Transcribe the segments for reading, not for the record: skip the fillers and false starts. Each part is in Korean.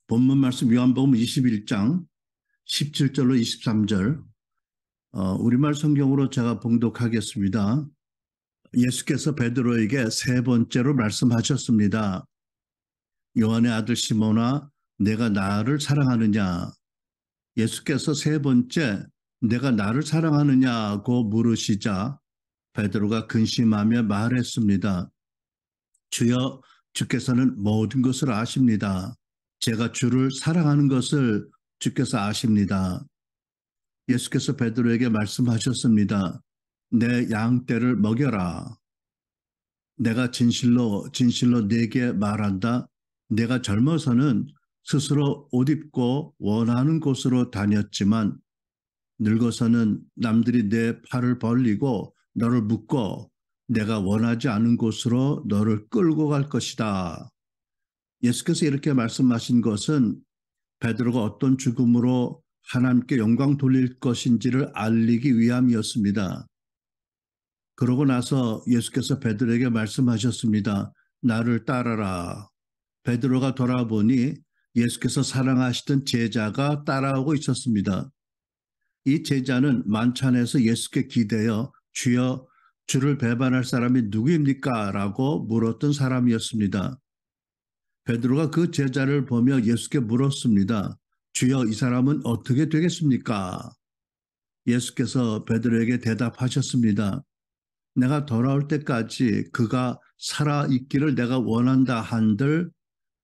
본문 말씀 요한복음 21장 17절로 23절 우리말 성경으로 제가 봉독하겠습니다. 예수께서 베드로에게 세 번째로 말씀하셨습니다. 요한의 아들 시몬아, 내가 나를 사랑하느냐? 예수께서 세 번째 내가 나를 사랑하느냐고 물으시자 베드로가 근심하며 말했습니다. 주여, 주께서는 모든 것을 아십니다. 제가 주를 사랑하는 것을 주께서 아십니다. 예수께서 베드로에게 말씀하셨습니다. 내 양떼를 먹여라. 내가 진실로 네게 말한다. 내가 젊어서는 스스로 옷 입고 원하는 곳으로 다녔지만 늙어서는 남들이 내 팔을 벌리고 너를 묶고 내가 원하지 않은 곳으로 너를 끌고 갈 것이다. 예수께서 이렇게 말씀하신 것은 베드로가 어떤 죽음으로 하나님께 영광 돌릴 것인지를 알리기 위함이었습니다. 그러고 나서 예수께서 베드로에게 말씀하셨습니다. 나를 따라라. 베드로가 돌아보니 예수께서 사랑하시던 제자가 따라오고 있었습니다. 이 제자는 만찬에서 예수께 기대어 주여, 주를 배반할 사람이 누구입니까? 라고 물었던 사람이었습니다. 베드로가 그 제자를 보며 예수께 물었습니다. 주여, 이 사람은 어떻게 되겠습니까? 예수께서 베드로에게 대답하셨습니다. 내가 돌아올 때까지 그가 살아있기를 내가 원한다 한들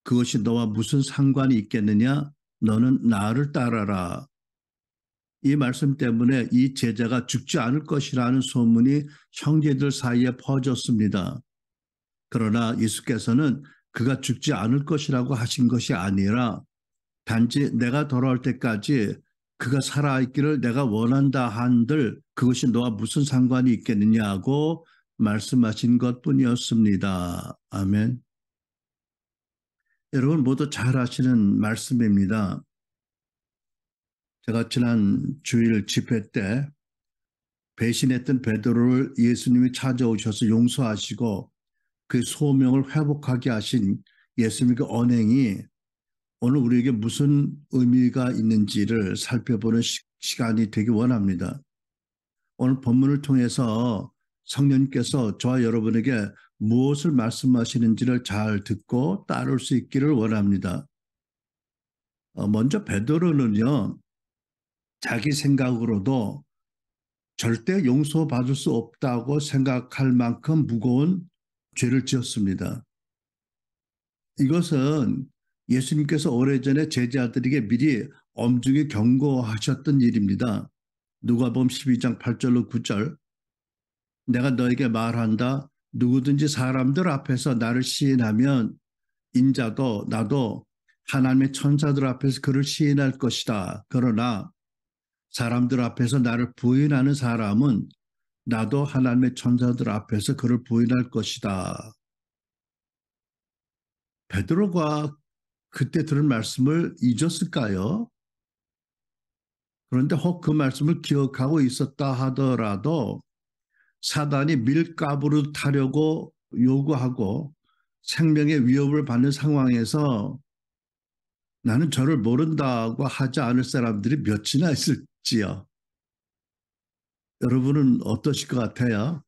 그것이 너와 무슨 상관이 있겠느냐? 너는 나를 따라라. 이 말씀 때문에 이 제자가 죽지 않을 것이라는 소문이 형제들 사이에 퍼졌습니다. 그러나 예수께서는 그가 죽지 않을 것이라고 하신 것이 아니라 단지 내가 돌아올 때까지 그가 살아있기를 내가 원한다 한들 그것이 너와 무슨 상관이 있겠느냐고 말씀하신 것뿐이었습니다. 아멘. 여러분 모두 잘 아시는 말씀입니다. 제가 지난 주일 집회 때 배신했던 베드로를 예수님이 찾아오셔서 용서하시고 그 소명을 회복하게 하신 예수님의 그 언행이 오늘 우리에게 무슨 의미가 있는지를 살펴보는 시간이 되기 원합니다. 오늘 본문을 통해서 성령님께서 저와 여러분에게 무엇을 말씀하시는지를 잘 듣고 따를 수 있기를 원합니다. 먼저 베드로는요, 자기 생각으로도 절대 용서받을 수 없다고 생각할 만큼 무거운 죄를 지었습니다. 이것은 예수님께서 오래전에 제자들에게 미리 엄중히 경고하셨던 일입니다. 누가복음 12장 8절로 9절 내가 너에게 말한다. 누구든지 사람들 앞에서 나를 시인하면 인자도 나도 하나님의 천사들 앞에서 그를 시인할 것이다. 그러나 사람들 앞에서 나를 부인하는 사람은 나도 하나님의 천사들 앞에서 그를 부인할 것이다. 베드로가 그때 들은 말씀을 잊었을까요? 그런데 혹 그 말씀을 기억하고 있었다 하더라도 사단이 밀가부를 타려고 요구하고 생명의 위협을 받는 상황에서 나는 저를 모른다고 하지 않을 사람들이 몇이나 있을지요. 여러분은 어떠실 것 같아요?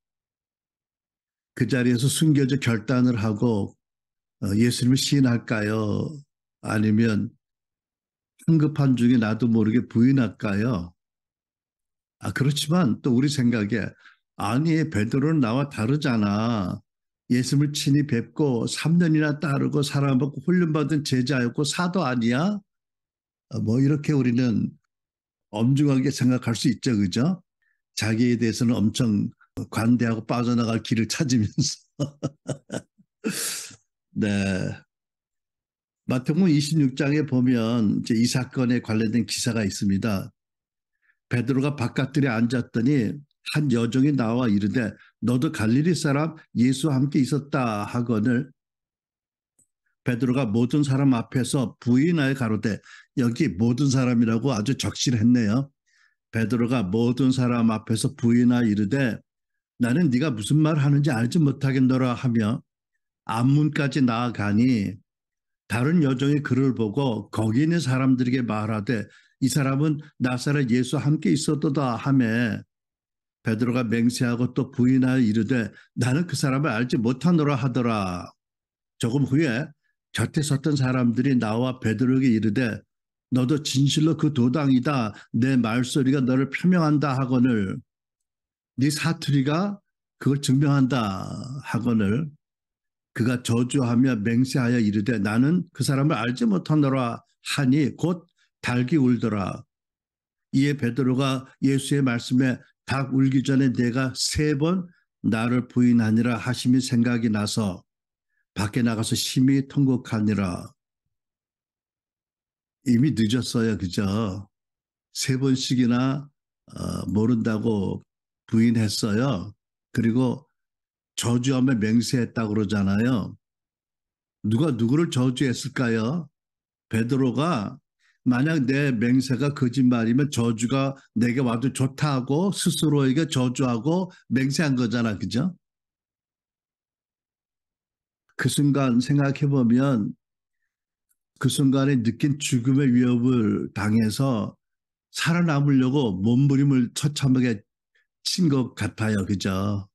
그 자리에서 숨겨져 결단을 하고 예수님을 시인할까요? 아니면 한급한 중에 나도 모르게 부인할까요? 그렇지만 또 우리 생각에 아니 베드로는 나와 다르잖아. 예수님을 친히 뵙고 3년이나 따르고 사랑받고 훈련받은 제자였고 사도 아니야? 뭐 이렇게 우리는 엄중하게 생각할 수 있죠. 그죠? 자기에 대해서는 엄청 관대하고 빠져나갈 길을 찾으면서 네. 마태복음 26장에 보면 이제 이 사건에 관련된 기사가 있습니다. 베드로가 바깥들에 앉았더니 한 여종이 나와 이르되 너도 갈릴리 사람 예수와 함께 있었다 하거늘 베드로가 모든 사람 앞에서 부인하여 가로되 여기 모든 사람이라고 아주 적실했네요. 베드로가 모든 사람 앞에서 부인하여 이르되 나는 네가 무슨 말 하는지 알지 못하겠노라 하며 앞문까지 나아가니 다른 여종의 글을 보고 거기 있는 사람들에게 말하되 이 사람은 나사렛 예수와 함께 있었도다 하매 베드로가 맹세하고 또 부인하여 이르되 나는 그 사람을 알지 못하노라 하더라. 조금 후에 곁에 섰던 사람들이 나와 베드로에게 이르되 너도 진실로 그 도당이다. 내 말소리가 너를 표명한다 하거늘 네 사투리가 그걸 증명한다 하거늘 그가 저주하며 맹세하여 이르되 나는 그 사람을 알지 못하노라 하니 곧 닭이 울더라. 이에 베드로가 예수의 말씀에 닭 울기 전에 내가 3번 나를 부인하니라 하심이 생각이 나서 밖에 나가서 심히 통곡하니라. 이미 늦었어요. 그죠? 3번씩이나 모른다고 부인했어요. 그리고 저주하며 맹세했다고 그러잖아요. 누가 누구를 저주했을까요? 베드로가 만약 내 맹세가 거짓말이면 저주가 내게 와도 좋다고 스스로에게 저주하고 맹세한 거잖아. 그죠? 그 순간 생각해 보면 그 순간에 느낀 죽음의 위협을 당해서 살아남으려고 몸부림을 처참하게 친 것 같아요. 그죠?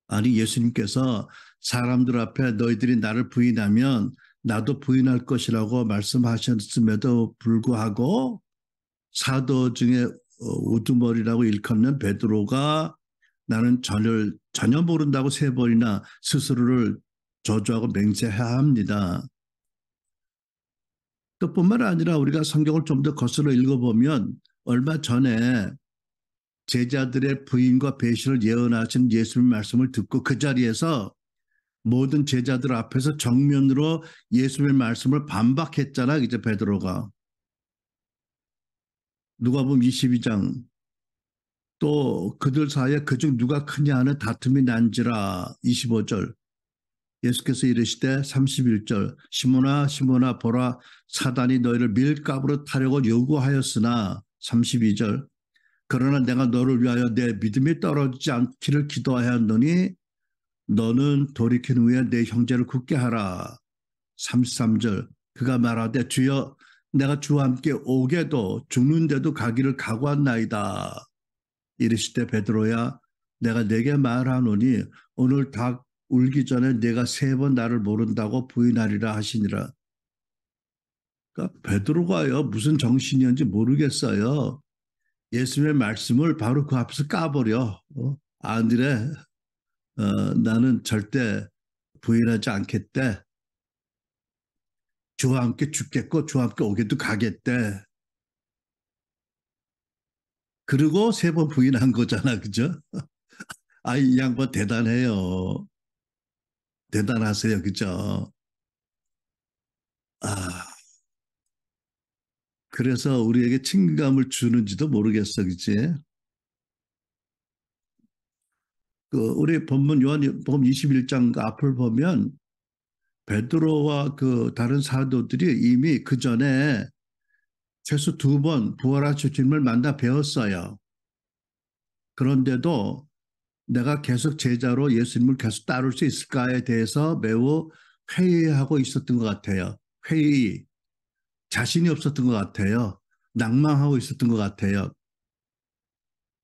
아니 예수님께서 사람들 앞에 너희들이 나를 부인하면 나도 부인할 것이라고 말씀하셨음에도 불구하고 사도 중에 우두머리라고 일컫는 베드로가 나는 전혀 모른다고 3번이나 스스로를 저주하고 맹세해야 합니다. 또 뿐만 아니라 우리가 성경을 좀 더 거슬러 읽어보면 얼마 전에 제자들의 부인과 배신을 예언하신 예수님의 말씀을 듣고 그 자리에서 모든 제자들 앞에서 정면으로 예수님의 말씀을 반박했잖아. 이제 베드로가. 누가복음 22장 또 그들 사이에 그중 누가 크냐 하는 다툼이 난지라 25절 예수께서 이르시되 31절 시몬아 시몬아 보라 사단이 너희를 밀가부로 타려고 요구하였으나 32절 그러나 내가 너를 위하여 내 믿음이 떨어지지 않기를 기도하였노니 너는 돌이킨 후에 내 형제를 굳게 하라. 33절 그가 말하되 주여 내가 주와 함께 오게도 죽는데도 가기를 각오한나이다. 이르시되 베드로야 내가 내게 말하노니 오늘 닭 울기 전에 내가 3번 나를 모른다고 부인하리라 하시니라. 그러니까 베드로가요 무슨 정신이었는지 모르겠어요. 예수님의 말씀을 바로 그 앞에서 까버려. 아니래 나는 절대 부인하지 않겠대. 주와 함께 죽겠고 주와 함께 오게도 가겠대. 그리고 3번 부인한 거잖아. 그죠? 아, 이 양반 대단해요. 대단하세요. 그죠? 아, 그래서 우리에게 친감을 주는지도 모르겠어. 그치? 우리 본문 요한복음 21장 앞을 보면 베드로와 그 다른 사도들이 이미 그 전에 최소 2번 부활하신 주님을 만나 배웠어요. 그런데도 내가 계속 제자로 예수님을 계속 따를 수 있을까에 대해서 매우 회의하고 있었던 것 같아요. 회의, 자신이 없었던 것 같아요. 낭망하고 있었던 것 같아요.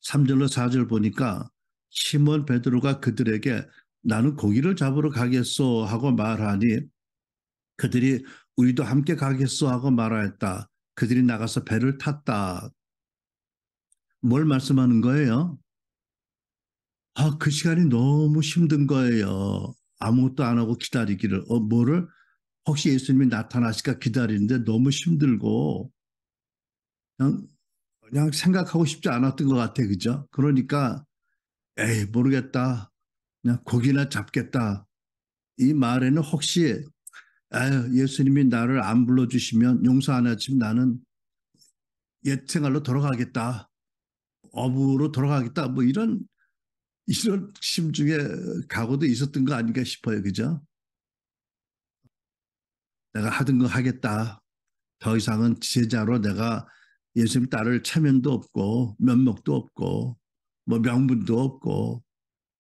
3절로 4절 보니까 시몬 베드로가 그들에게 나는 고기를 잡으러 가겠소 하고 말하니 그들이 우리도 함께 가겠소 하고 말하였다. 그들이 나가서 배를 탔다. 뭘 말씀하는 거예요? 아, 그 시간이 너무 힘든 거예요. 아무것도 안 하고 기다리기를. 뭐를? 혹시 예수님이 나타나실까 기다리는데 너무 힘들고 그냥, 그냥 생각하고 싶지 않았던 것 같아. 그죠? 그러니까 에이 모르겠다. 그냥 고기나 잡겠다. 이 말에는 혹시 아유, 예수님이 나를 안 불러주시면 용서 안 해주시면 나는 옛 생활로 돌아가겠다. 어부로 돌아가겠다. 뭐 이런 심중에 각오도 있었던 거 아닌가 싶어요. 그죠? 내가 하던 거 하겠다. 더 이상은 제자로 내가 예수님 따를 체면도 없고 면목도 없고 뭐 명분도 없고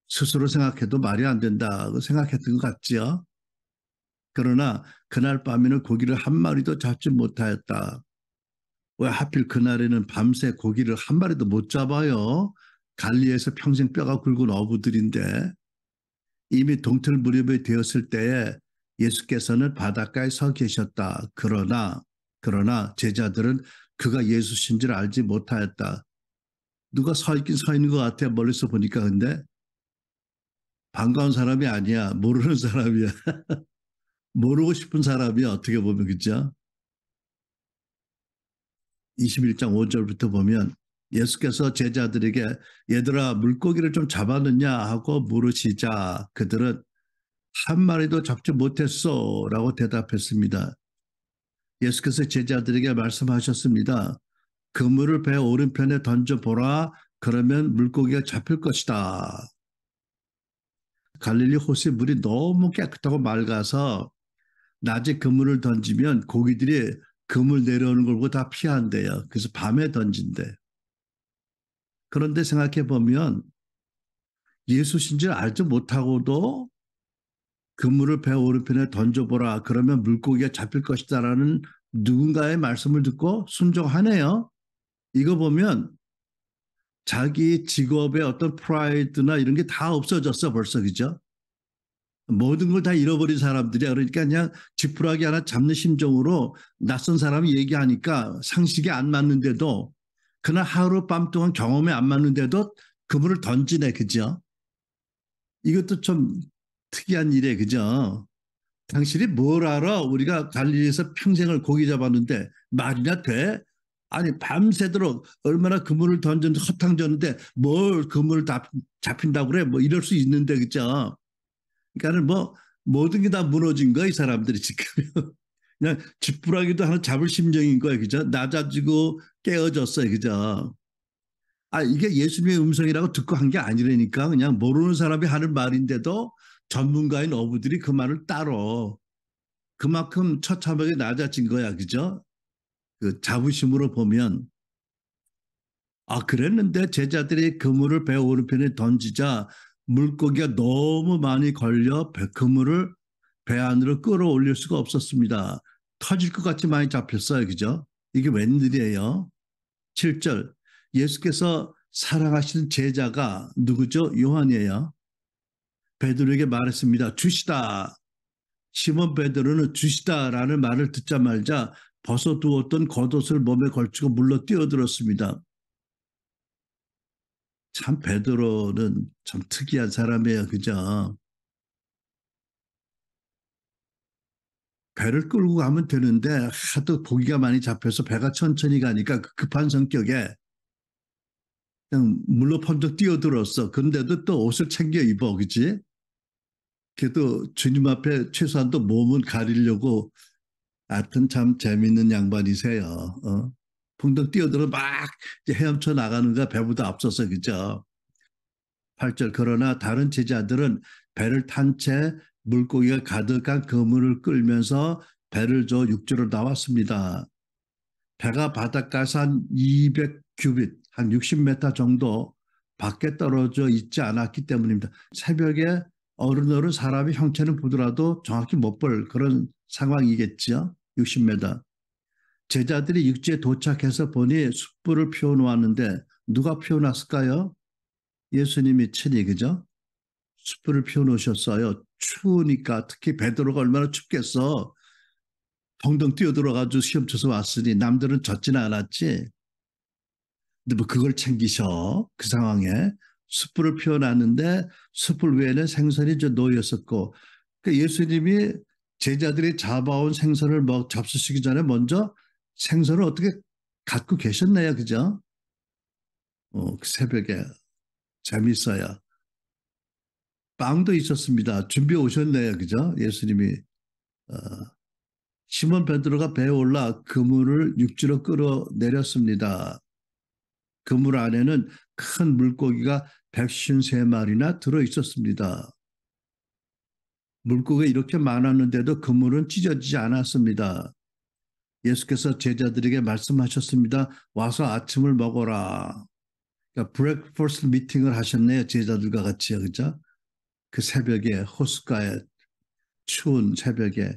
스스로 생각해도 말이 안 된다고 생각했던 것 같지요. 그러나 그날 밤에는 고기를 한 마리도 잡지 못하였다. 왜 하필 그날에는 밤새 고기를 한 마리도 못 잡아요? 갈리에서 평생 뼈가 굵은 어부들인데. 이미 동틀 무렵이 되었을 때에 예수께서는 바닷가에 서 계셨다. 그러나 제자들은 그가 예수신 줄 알지 못하였다. 누가 서 있긴 서 있는 것 같아. 멀리서 보니까. 근데 반가운 사람이 아니야. 모르는 사람이야. 모르고 싶은 사람이야. 어떻게 보면. 그죠? 21장 5절부터 보면 예수께서 제자들에게 얘들아 물고기를 좀 잡았느냐 하고 물으시자 그들은 한 마리도 잡지 못했어 라고 대답했습니다. 예수께서 제자들에게 말씀하셨습니다. 그물을 배 오른편에 던져보라. 그러면 물고기가 잡힐 것이다. 갈릴리 호수의 물이 너무 깨끗하고 맑아서 낮에 그물을 던지면 고기들이 그물 내려오는 걸 보고 다 피한대요. 그래서 밤에 던진대. 그런데 생각해 보면 예수신 줄 알지 못하고도 그물을 배 오른편에 던져보라. 그러면 물고기가 잡힐 것이다라는 누군가의 말씀을 듣고 순종하네요. 이거 보면 자기 직업의 어떤 프라이드나 이런 게 다 없어졌어 벌써. 그죠? 모든 걸 다 잃어버린 사람들이야. 그러니까 그냥 지푸라기 하나 잡는 심정으로 낯선 사람이 얘기하니까 상식이 안 맞는데도 그날 하룻밤 동안 경험이 안 맞는데도 그물을 던지네. 그죠? 이것도 좀 특이한 일이에요. 그죠? 당신이 뭘 알아? 우리가 갈릴리에서 평생을 고기 잡았는데 말이나 돼? 아니 밤새도록 얼마나 그물을 던졌는데 허탕졌는데 뭘 그물을 잡힌다고 그래? 뭐 이럴 수 있는데. 그죠? 그러니까는 뭐 모든 게 다 무너진 거야 이 사람들이 지금. 그냥 지푸라기도 하나 잡을 심정인 거야. 그죠? 낮아지고 깨어졌어요. 그죠? 아 이게 예수님의 음성이라고 듣고 한 게 아니라니까. 그냥 모르는 사람이 하는 말인데도 전문가인 어부들이 그 말을 따로 그만큼 처참하게 낮아진 거야. 그죠? 그 자부심으로 보면 그랬는데 제자들이 그물을 배 오른편에 던지자 물고기가 너무 많이 걸려 그물을 배 안으로 끌어올릴 수가 없었습니다. 터질 것 같이 많이 잡혔어요. 그죠? 이게 웬일이에요? 7절 예수께서 사랑하시는 제자가 누구죠? 요한이에요. 베드로에게 말했습니다. 주시다. 시몬 베드로는 주시다라는 말을 듣자마자 벗어두었던 겉옷을 몸에 걸치고 물러 뛰어들었습니다. 참 베드로는 참 특이한 사람이에요. 그죠? 배를 끌고 가면 되는데 하도 고기가 많이 잡혀서 배가 천천히 가니까 그 급한 성격에 그냥 물로 번쩍 뛰어들었어. 그런데도 또 옷을 챙겨 입어. 그지? 그래도 주님 앞에 최소한 또 몸은 가리려고 하여튼 참 재밌는 양반이세요. 풍덩 뛰어들어 막 헤엄쳐 나가는가 배보다 앞서서. 그죠? 8절 그러나 다른 제자들은 배를 탄 채 물고기가 가득한 그물을 끌면서 배를 저 육지로 나왔습니다. 배가 바닷가에서 한 200규빗, 한 60m 정도 밖에 떨어져 있지 않았기 때문입니다. 새벽에 어른어른 사람이 형체는 보더라도 정확히 못 볼 그런 상황이겠죠. 60m. 제자들이 육지에 도착해서 보니 숯불을 피워놓았는데 누가 피워놨을까요? 예수님이 친히. 그죠? 숯불을 피워놓으셨어요. 추우니까 특히 베드로가 얼마나 춥겠어. 덩덩 뛰어들어가지고 시험 쳐서 왔으니 남들은 젖지는 않았지. 근데 뭐 그걸 챙기셔. 그 상황에 숯불을 피워놨는데 숯불 위에는 생선이 저 놓였었고 그러니까 예수님이 제자들이 잡아온 생선을 잡수시기 전에 먼저 생선을 어떻게 갖고 계셨네요. 그죠? 그 새벽에 재밌어요. 빵도 있었습니다. 준비해 오셨네요. 그죠? 예수님이. 어, 시몬 베드로가 배에 올라 그물을 육지로 끌어내렸습니다. 그물 안에는 큰 물고기가 153마리나 들어 있었습니다. 물고기가 이렇게 많았는데도 그물은 찢어지지 않았습니다. 예수께서 제자들에게 말씀하셨습니다. 와서 아침을 먹어라. 그러니까 브렉퍼스트 미팅을 하셨네요. 제자들과 같이요. 그죠? 그 새벽에 호숫가에 추운 새벽에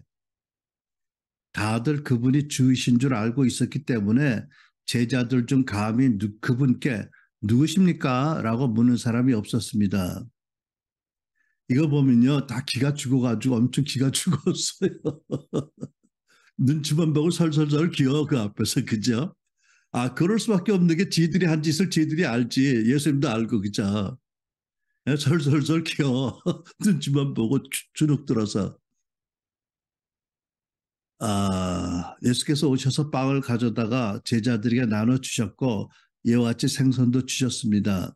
다들 그분이 주이신 줄 알고 있었기 때문에 제자들 중 감히 그분께 누구십니까? 라고 묻는 사람이 없었습니다. 이거 보면요, 다 기가 죽어가지고 엄청 기가 죽었어요. 눈치만 보고 설설설 기어 그 앞에서. 그죠? 아, 그럴 수밖에 없는 게 지들이 한 짓을 지들이 알지. 예수님도 알고. 그죠? 설설설 기어 눈치만 보고 주눅 들어서. 예수께서 오셔서 빵을 가져다가 제자들에게 나눠주셨고 이와 같이 생선도 주셨습니다.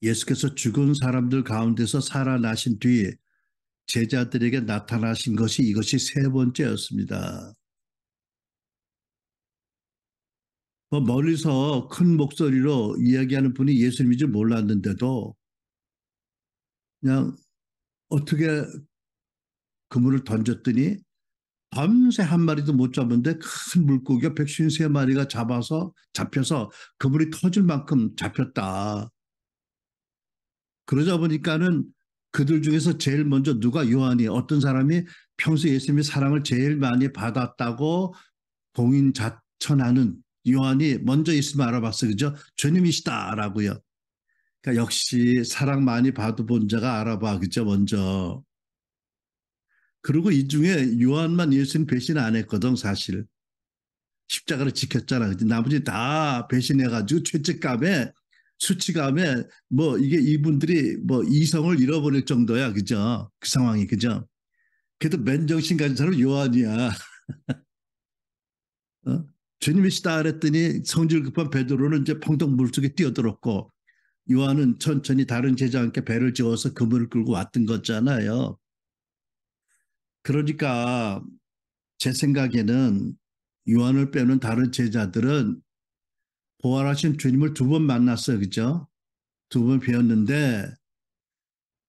예수께서 죽은 사람들 가운데서 살아나신 뒤 제자들에게 나타나신 것이 이것이 세 번째였습니다. 멀리서 큰 목소리로 이야기하는 분이 예수님인 줄 몰랐는데도 그냥 어떻게 그물을 던졌더니 밤새 한 마리도 못 잡았는데 큰 물고기가 153마리가 잡혀서 그물이 터질 만큼 잡혔다. 그러자 보니까는 그들 중에서 제일 먼저 누가 요한이 어떤 사람이 평소 예수님의 사랑을 제일 많이 받았다고 공인자천하는 요한이 먼저 예수님을 알아봤어요. 그죠? 주님이시다라고요. 그러니까 역시 사랑 많이 받아본 자가 알아봐. 그죠? 먼저. 그리고 이 중에 요한만 예수님 배신 안 했거든 사실. 십자가를 지켰잖아. 나머지 다 배신해가지고 죄책감에 수치감에 뭐 이게 이분들이 뭐 이성을 잃어버릴 정도야. 그죠? 그 상황이. 그죠? 그래도 맨정신 가진 사람은 요한이야. 어? 주님이시다 그랬더니 성질 급한 베드로는 이제 펑덩 물속에 뛰어들었고 요한은 천천히 다른 제자와 함께 배를 지어서 그물을 끌고 왔던 거잖아요. 그러니까 제 생각에는 요한을 빼는 다른 제자들은 부활하신 주님을 두 번 만났어요. 그죠? 두 번 뵈었는데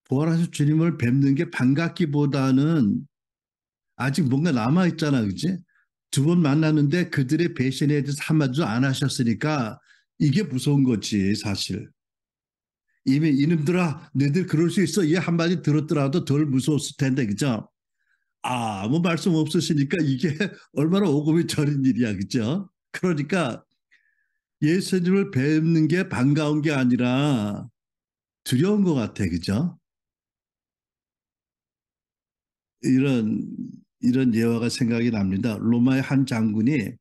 부활하신 주님을 뵙는 게 반갑기보다는 아직 뭔가 남아있잖아. 그지? 두 번 만났는데 그들의 배신에 대해서 한마디도 안 하셨으니까 이게 무서운 거지 사실. 이미 이놈들아 너희들 그럴 수 있어. 이 한마디 들었더라도 덜 무서웠을 텐데. 그죠? 아무 말씀 없으시니까 이게 얼마나 오금이 저린 일이야. 그죠? 그러니까 예수님을 뵙는 게 반가운 게 아니라 두려운 것 같아. 그죠? 이런 이런 예화가 생각이 납니다. 로마의 한 장군이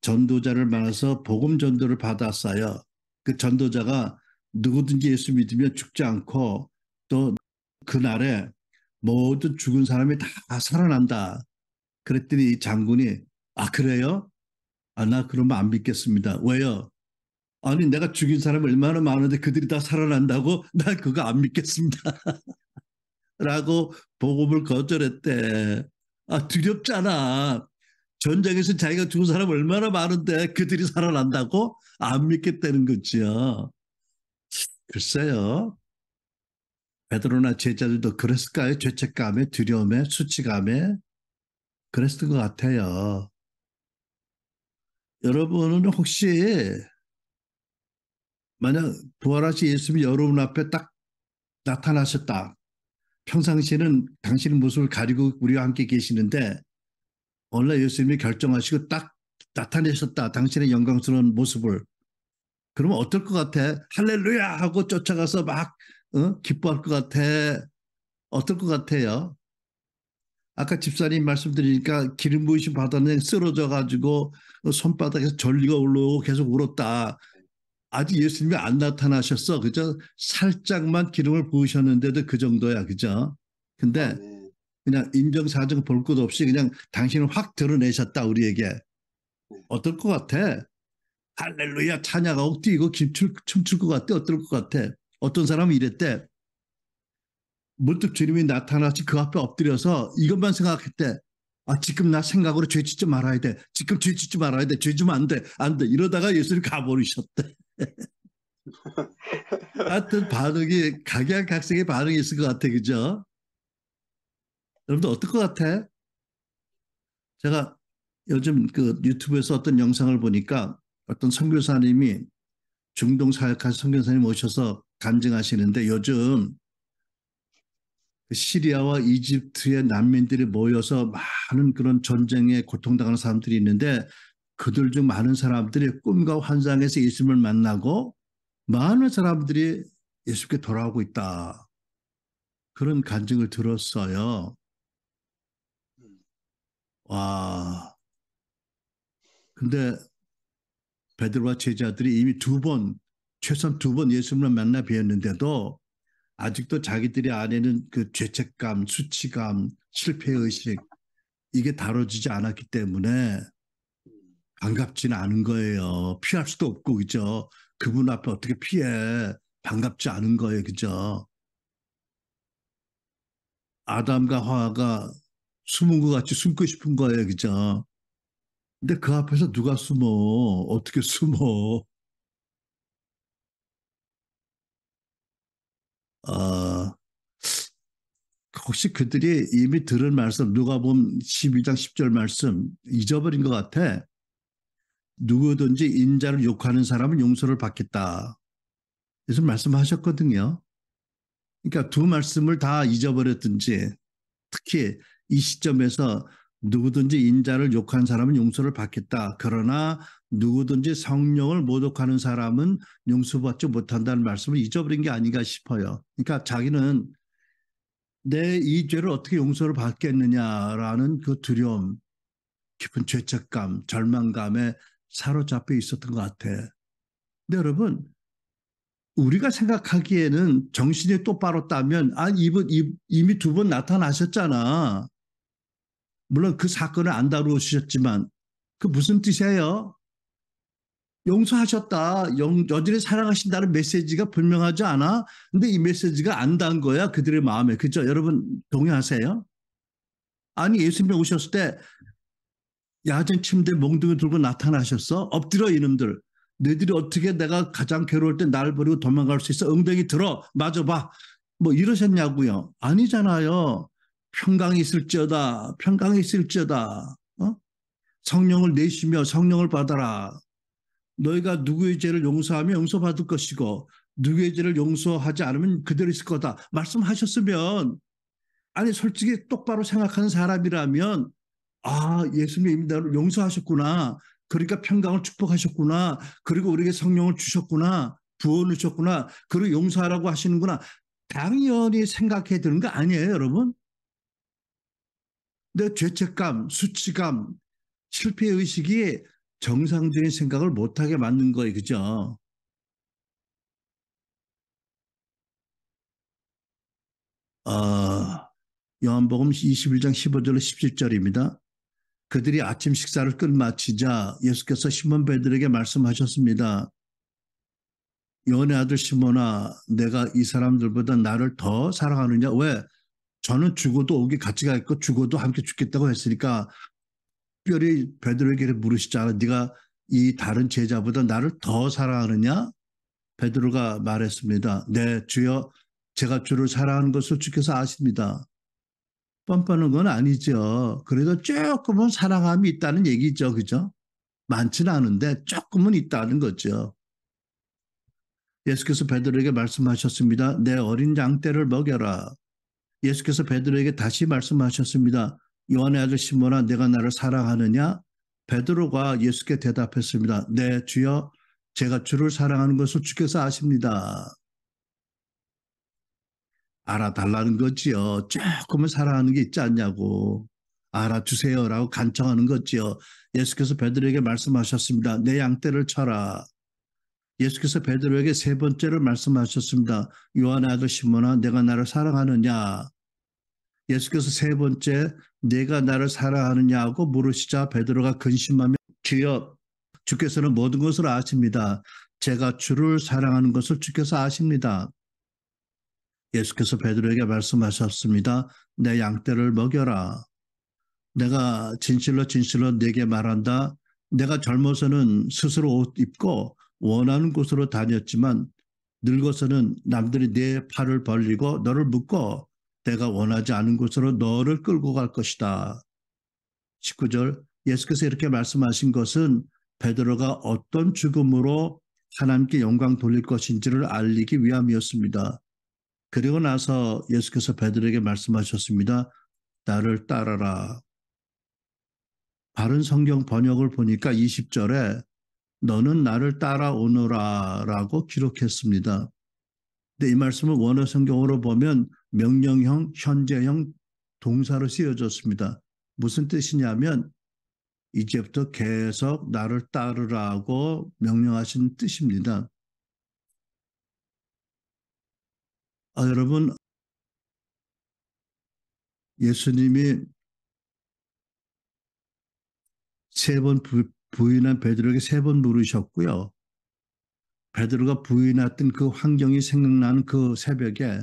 전도자를 만나서 복음 전도를 받았어요. 그 전도자가 누구든지 예수 믿으면 죽지 않고 또 그날에 모든 죽은 사람이 다 살아난다. 그랬더니 이 장군이 그래요? 나 그러면 안 믿겠습니다. 왜요? 아니 내가 죽인 사람이 얼마나 많은데 그들이 다 살아난다고? 난 그거 안 믿겠습니다. 라고 복음을 거절했대. 두렵잖아. 전쟁에서 자기가 죽은 사람 얼마나 많은데 그들이 살아난다고? 안 믿겠다는 거지요. 글쎄요. 베드로나 제자들도 그랬을까요? 죄책감에, 두려움에, 수치감에 그랬을 것 같아요. 여러분은 혹시 만약 부활하신 예수님이 여러분 앞에 딱 나타나셨다. 평상시에는 당신의 모습을 가리고 우리와 함께 계시는데 오늘 예수님이 결정하시고 딱 나타내셨다. 당신의 영광스러운 모습을. 그러면 어떨 것 같아? 할렐루야 하고 쫓아가서 막 기뻐할 것 같아. 어떨 것 같아요? 아까 집사님 말씀드리니까 기름 부으심 받았는데 쓰러져 가지고 손바닥에서 전리가 올라오고 계속 울었다. 아직 예수님이 안 나타나셨어. 그죠? 살짝만 기름을 부으셨는데도 그 정도야. 그죠? 근데 네. 그냥 인정사정 볼 것 없이 그냥 당신을 확 드러내셨다. 우리에게. 네. 어떨 것 같아? 할렐루야 찬양하고 뛰고 춤출 것 같아? 어떨 것 같아? 어떤 사람은 이랬대. 문득 주님이 나타나시 그 앞에 엎드려서 이것만 생각했대. 지금 나 생각으로 죄 짓지 말아야 돼. 지금 죄 짓지 말아야 돼. 죄 지면 안 돼. 안 돼. 이러다가 예수님 가버리셨대. 하여튼 반응이 각양각색의 반응이 있을 것 같아. 그죠? 여러분들 어떨 것 같아? 제가 요즘 그 유튜브에서 어떤 영상을 보니까 어떤 선교사님이 중동 사역한 선교사님 오셔서 간증하시는데 요즘 시리아와 이집트의 난민들이 모여서 많은 그런 전쟁에 고통당하는 사람들이 있는데 그들 중 많은 사람들이 꿈과 환상에서 예수님을 만나고 많은 사람들이 예수께 돌아오고 있다. 그런 간증을 들었어요. 와, 근데 베드로와 제자들이 이미 최소한 두 번 예수님을 만나 뵈었는데도 아직도 자기들이 안에는 그 죄책감, 수치감, 실패의식 이게 다뤄지지 않았기 때문에 반갑지는 않은 거예요. 피할 수도 없고 그죠. 그분 앞에 어떻게 피해. 반갑지 않은 거예요. 그죠. 아담과 하와가 숨은 것 같이 숨고 싶은 거예요. 그죠. 근데 그 앞에서 누가 숨어. 어떻게 숨어. 어, 혹시 그들이 이미 들은 말씀 누가복음 12장 10절 말씀 잊어버린 것 같아. 누구든지 인자를 욕하는 사람은 용서를 받겠다. 그래서 말씀하셨거든요. 그러니까 두 말씀을 다 잊어버렸든지 특히 이 시점에서 누구든지 인자를 욕하는 사람은 용서를 받겠다. 그러나 누구든지 성령을 모독하는 사람은 용서받지 못한다는 말씀을 잊어버린 게 아닌가 싶어요. 그러니까 자기는 내 이 죄를 어떻게 용서를 받겠느냐라는 그 두려움, 깊은 죄책감, 절망감에 사로잡혀 있었던 것 같아. 근데 여러분, 우리가 생각하기에는 정신이 똑바로 따면 이미 두 번 나타나셨잖아. 물론 그 사건을 안 다루셨지만 그 무슨 뜻이에요? 용서하셨다. 여전히 사랑하신다는 메시지가 분명하지 않아? 근데 이 메시지가 안 닿은 거야. 그들의 마음에. 그죠? 여러분 동의하세요? 아니 예수님이 오셨을 때 야전 침대 몽둥이 들고 나타나셨어? 엎드려 이놈들. 너희들이 어떻게 내가 가장 괴로울 때 나를 버리고 도망갈 수 있어? 엉덩이 들어. 맞아봐. 뭐 이러셨냐고요? 아니잖아요. 평강이 있을지어다. 평강이 있을지어다. 어? 성령을 내쉬며 성령을 받아라. 너희가 누구의 죄를 용서하면 용서받을 것이고 누구의 죄를 용서하지 않으면 그대로 있을 거다. 말씀하셨으면 아니 솔직히 똑바로 생각하는 사람이라면 예수님이 나를 용서하셨구나. 그러니까 평강을 축복하셨구나. 그리고 우리에게 성령을 주셨구나. 부원을 주셨구나. 그리고 용서하라고 하시는구나. 당연히 생각해야 되는 거 아니에요, 여러분? 내 죄책감, 수치감, 실패의식이 정상적인 생각을 못하게 만든 거예요. 그죠? 어, 요한복음 21장 15절로 17절입니다. 그들이 아침 식사를 끝마치자 예수께서 시몬 베드로에게 말씀하셨습니다. 요한의 아들 시몬아, 내가 이 사람들보다 나를 더 사랑하느냐? 왜? 저는 죽어도 오기 가치가 있고 죽어도 함께 죽겠다고 했으니까 특별히 베드로에게 물으시잖아. 네가 이 다른 제자보다 나를 더 사랑하느냐? 베드로가 말했습니다. 네, 주여, 제가 주를 사랑하는 것을 주께서 아십니다. 뻔뻔한 건 아니죠. 그래도 조금은 사랑함이 있다는 얘기죠. 그죠? 많지는 않은데 조금은 있다는 거죠. 예수께서 베드로에게 말씀하셨습니다. 내 어린 양떼를 먹여라. 예수께서 베드로에게 다시 말씀하셨습니다. 요한의 아들 시몬아, 내가 나를 사랑하느냐? 베드로가 예수께 대답했습니다. 네, 주여, 제가 주를 사랑하는 것을 주께서 아십니다. 알아달라는 거지요. 조금은 사랑하는 게 있지 않냐고. 알아주세요라고 간청하는 거지요. 예수께서 베드로에게 말씀하셨습니다. 내 양떼를 쳐라. 예수께서 베드로에게 세 번째로 말씀하셨습니다. 요한의 아들 시몬아, 내가 나를 사랑하느냐? 예수께서 세 번째, 내가 나를 사랑하느냐고 물으시자 베드로가 근심하며 주여, 주께서는 모든 것을 아십니다. 제가 주를 사랑하는 것을 주께서 아십니다. 예수께서 베드로에게 말씀하셨습니다. 내 양떼를 먹여라. 내가 진실로 진실로 네게 말한다. 내가 젊어서는 스스로 옷 입고 원하는 곳으로 다녔지만 늙어서는 남들이 내 팔을 벌리고 너를 묶어 내가 원하지 않은 곳으로 너를 끌고 갈 것이다. 19절 예수께서 이렇게 말씀하신 것은 베드로가 어떤 죽음으로 하나님께 영광 돌릴 것인지를 알리기 위함이었습니다. 그리고 나서 예수께서 베드로에게 말씀하셨습니다. 나를 따라라. 바른 성경 번역을 보니까 20절에 너는 나를 따라오너라 라고 기록했습니다. 근데 이 말씀은 원어 성경으로 보면 명령형, 현재형 동사로 쓰여졌습니다. 무슨 뜻이냐면 이제부터 계속 나를 따르라고 명령하신 뜻입니다. 여러분, 예수님이 세 번 부인한 베드로에게 세 번 물으셨고요. 베드로가 부인했던 그 환경이 생각나는 그 새벽에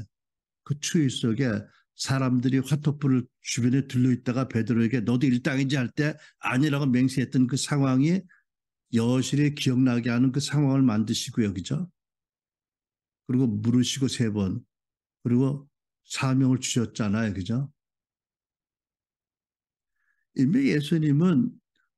그 추위 속에 사람들이 화토불을 주변에 들러있다가 베드로에게 너도 일당이지 할 때 아니라고 맹세했던 그 상황이 여실히 기억나게 하는 그 상황을 만드시고요. 그죠? 그리고 물으시고 세 번. 그리고 사명을 주셨잖아요. 그죠? 이미 예수님은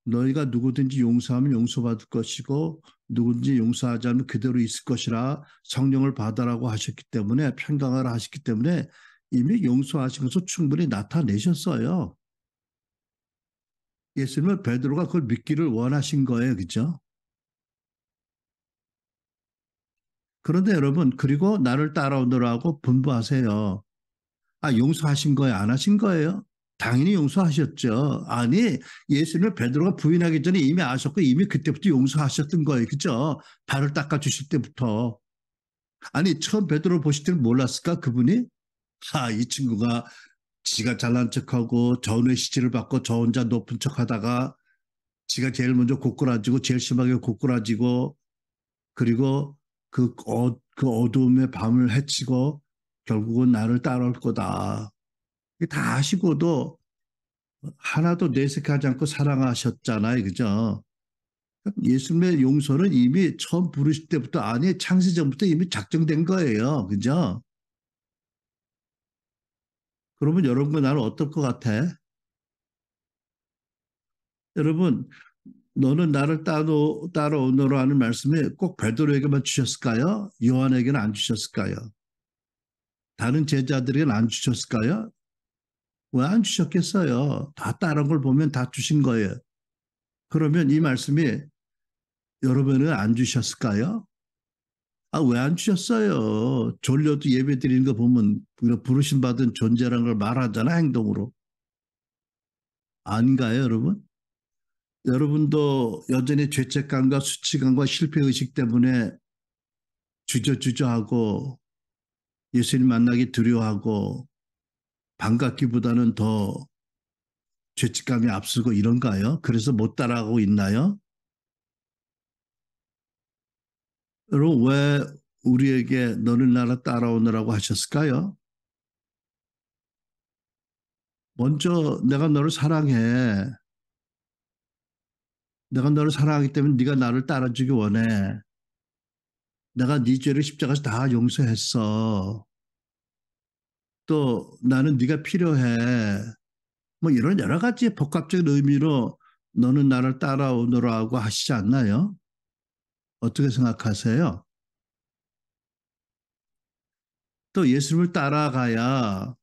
너희가 누구든지 용서하면 용서받을 것이고 누구든지 용서하지 않으면 그대로 있을 것이라 성령을 받아라고 하셨기 때문에 평강하라 하셨기 때문에 이미 용서하신 것을 충분히 나타내셨어요. 예수님은 베드로가 그걸 믿기를 원하신 거예요. 그죠? 그런데 여러분 그리고 나를 따라오더라고 분부하세요. 용서하신 거예요? 안 하신 거예요? 당연히 용서하셨죠. 아니, 예수님을 베드로가 부인하기 전에 이미 아셨고 이미 그때부터 용서하셨던 거예요. 그죠? 발을 닦아주실 때부터. 아니, 처음 베드로 보실 때는 몰랐을까? 그분이? 이 친구가 지가 잘난 척하고 전후의 시치를 받고 저 혼자 높은 척하다가 지가 제일 먼저 고꾸라지고 제일 심하게 고꾸라지고 그리고 그 어두움의 밤을 헤치고 결국은 나를 따라올 거다. 다 아시고도 하나도 내색하지 않고 사랑하셨잖아요. 그죠? 예수님의 용서는 이미 처음 부르실 때부터 아니 창세전부터 이미 작정된 거예요. 그죠? 그러면 여러분과 나는 어떨 것 같아? 여러분 너는 나를 따라오너라 하는 말씀이 꼭 베드로에게만 주셨을까요? 요한에게는 안 주셨을까요? 다른 제자들에게는 안 주셨을까요? 왜 안 주셨겠어요? 다 다른 걸 보면 다 주신 거예요. 그러면 이 말씀이 여러분은 안 주셨을까요? 왜 안 주셨어요? 졸려도 예배 드리는 거 보면 부르심 받은 존재라는 걸 말하잖아, 행동으로. 아닌가요, 여러분? 여러분도 여전히 죄책감과 수치감과 실패의식 때문에 주저주저하고 예수님 만나기 두려워하고 반갑기보다는 더 죄책감이 앞서고 이런가요? 그래서 못 따라가고 있나요? 여러분, 왜 우리에게 너를 나라 따라오느라고 하셨을까요? 먼저 내가 너를 사랑해. 내가 너를 사랑하기 때문에 네가 나를 따라주기 원해. 내가 네 죄를 십자가에서 다 용서했어. 또 나는 네가 필요해. 뭐 이런 여러 가지 복합적인 의미로 너는 나를 따라오너라고 하시지 않나요? 어떻게 생각하세요? 또 예수님을 따라가야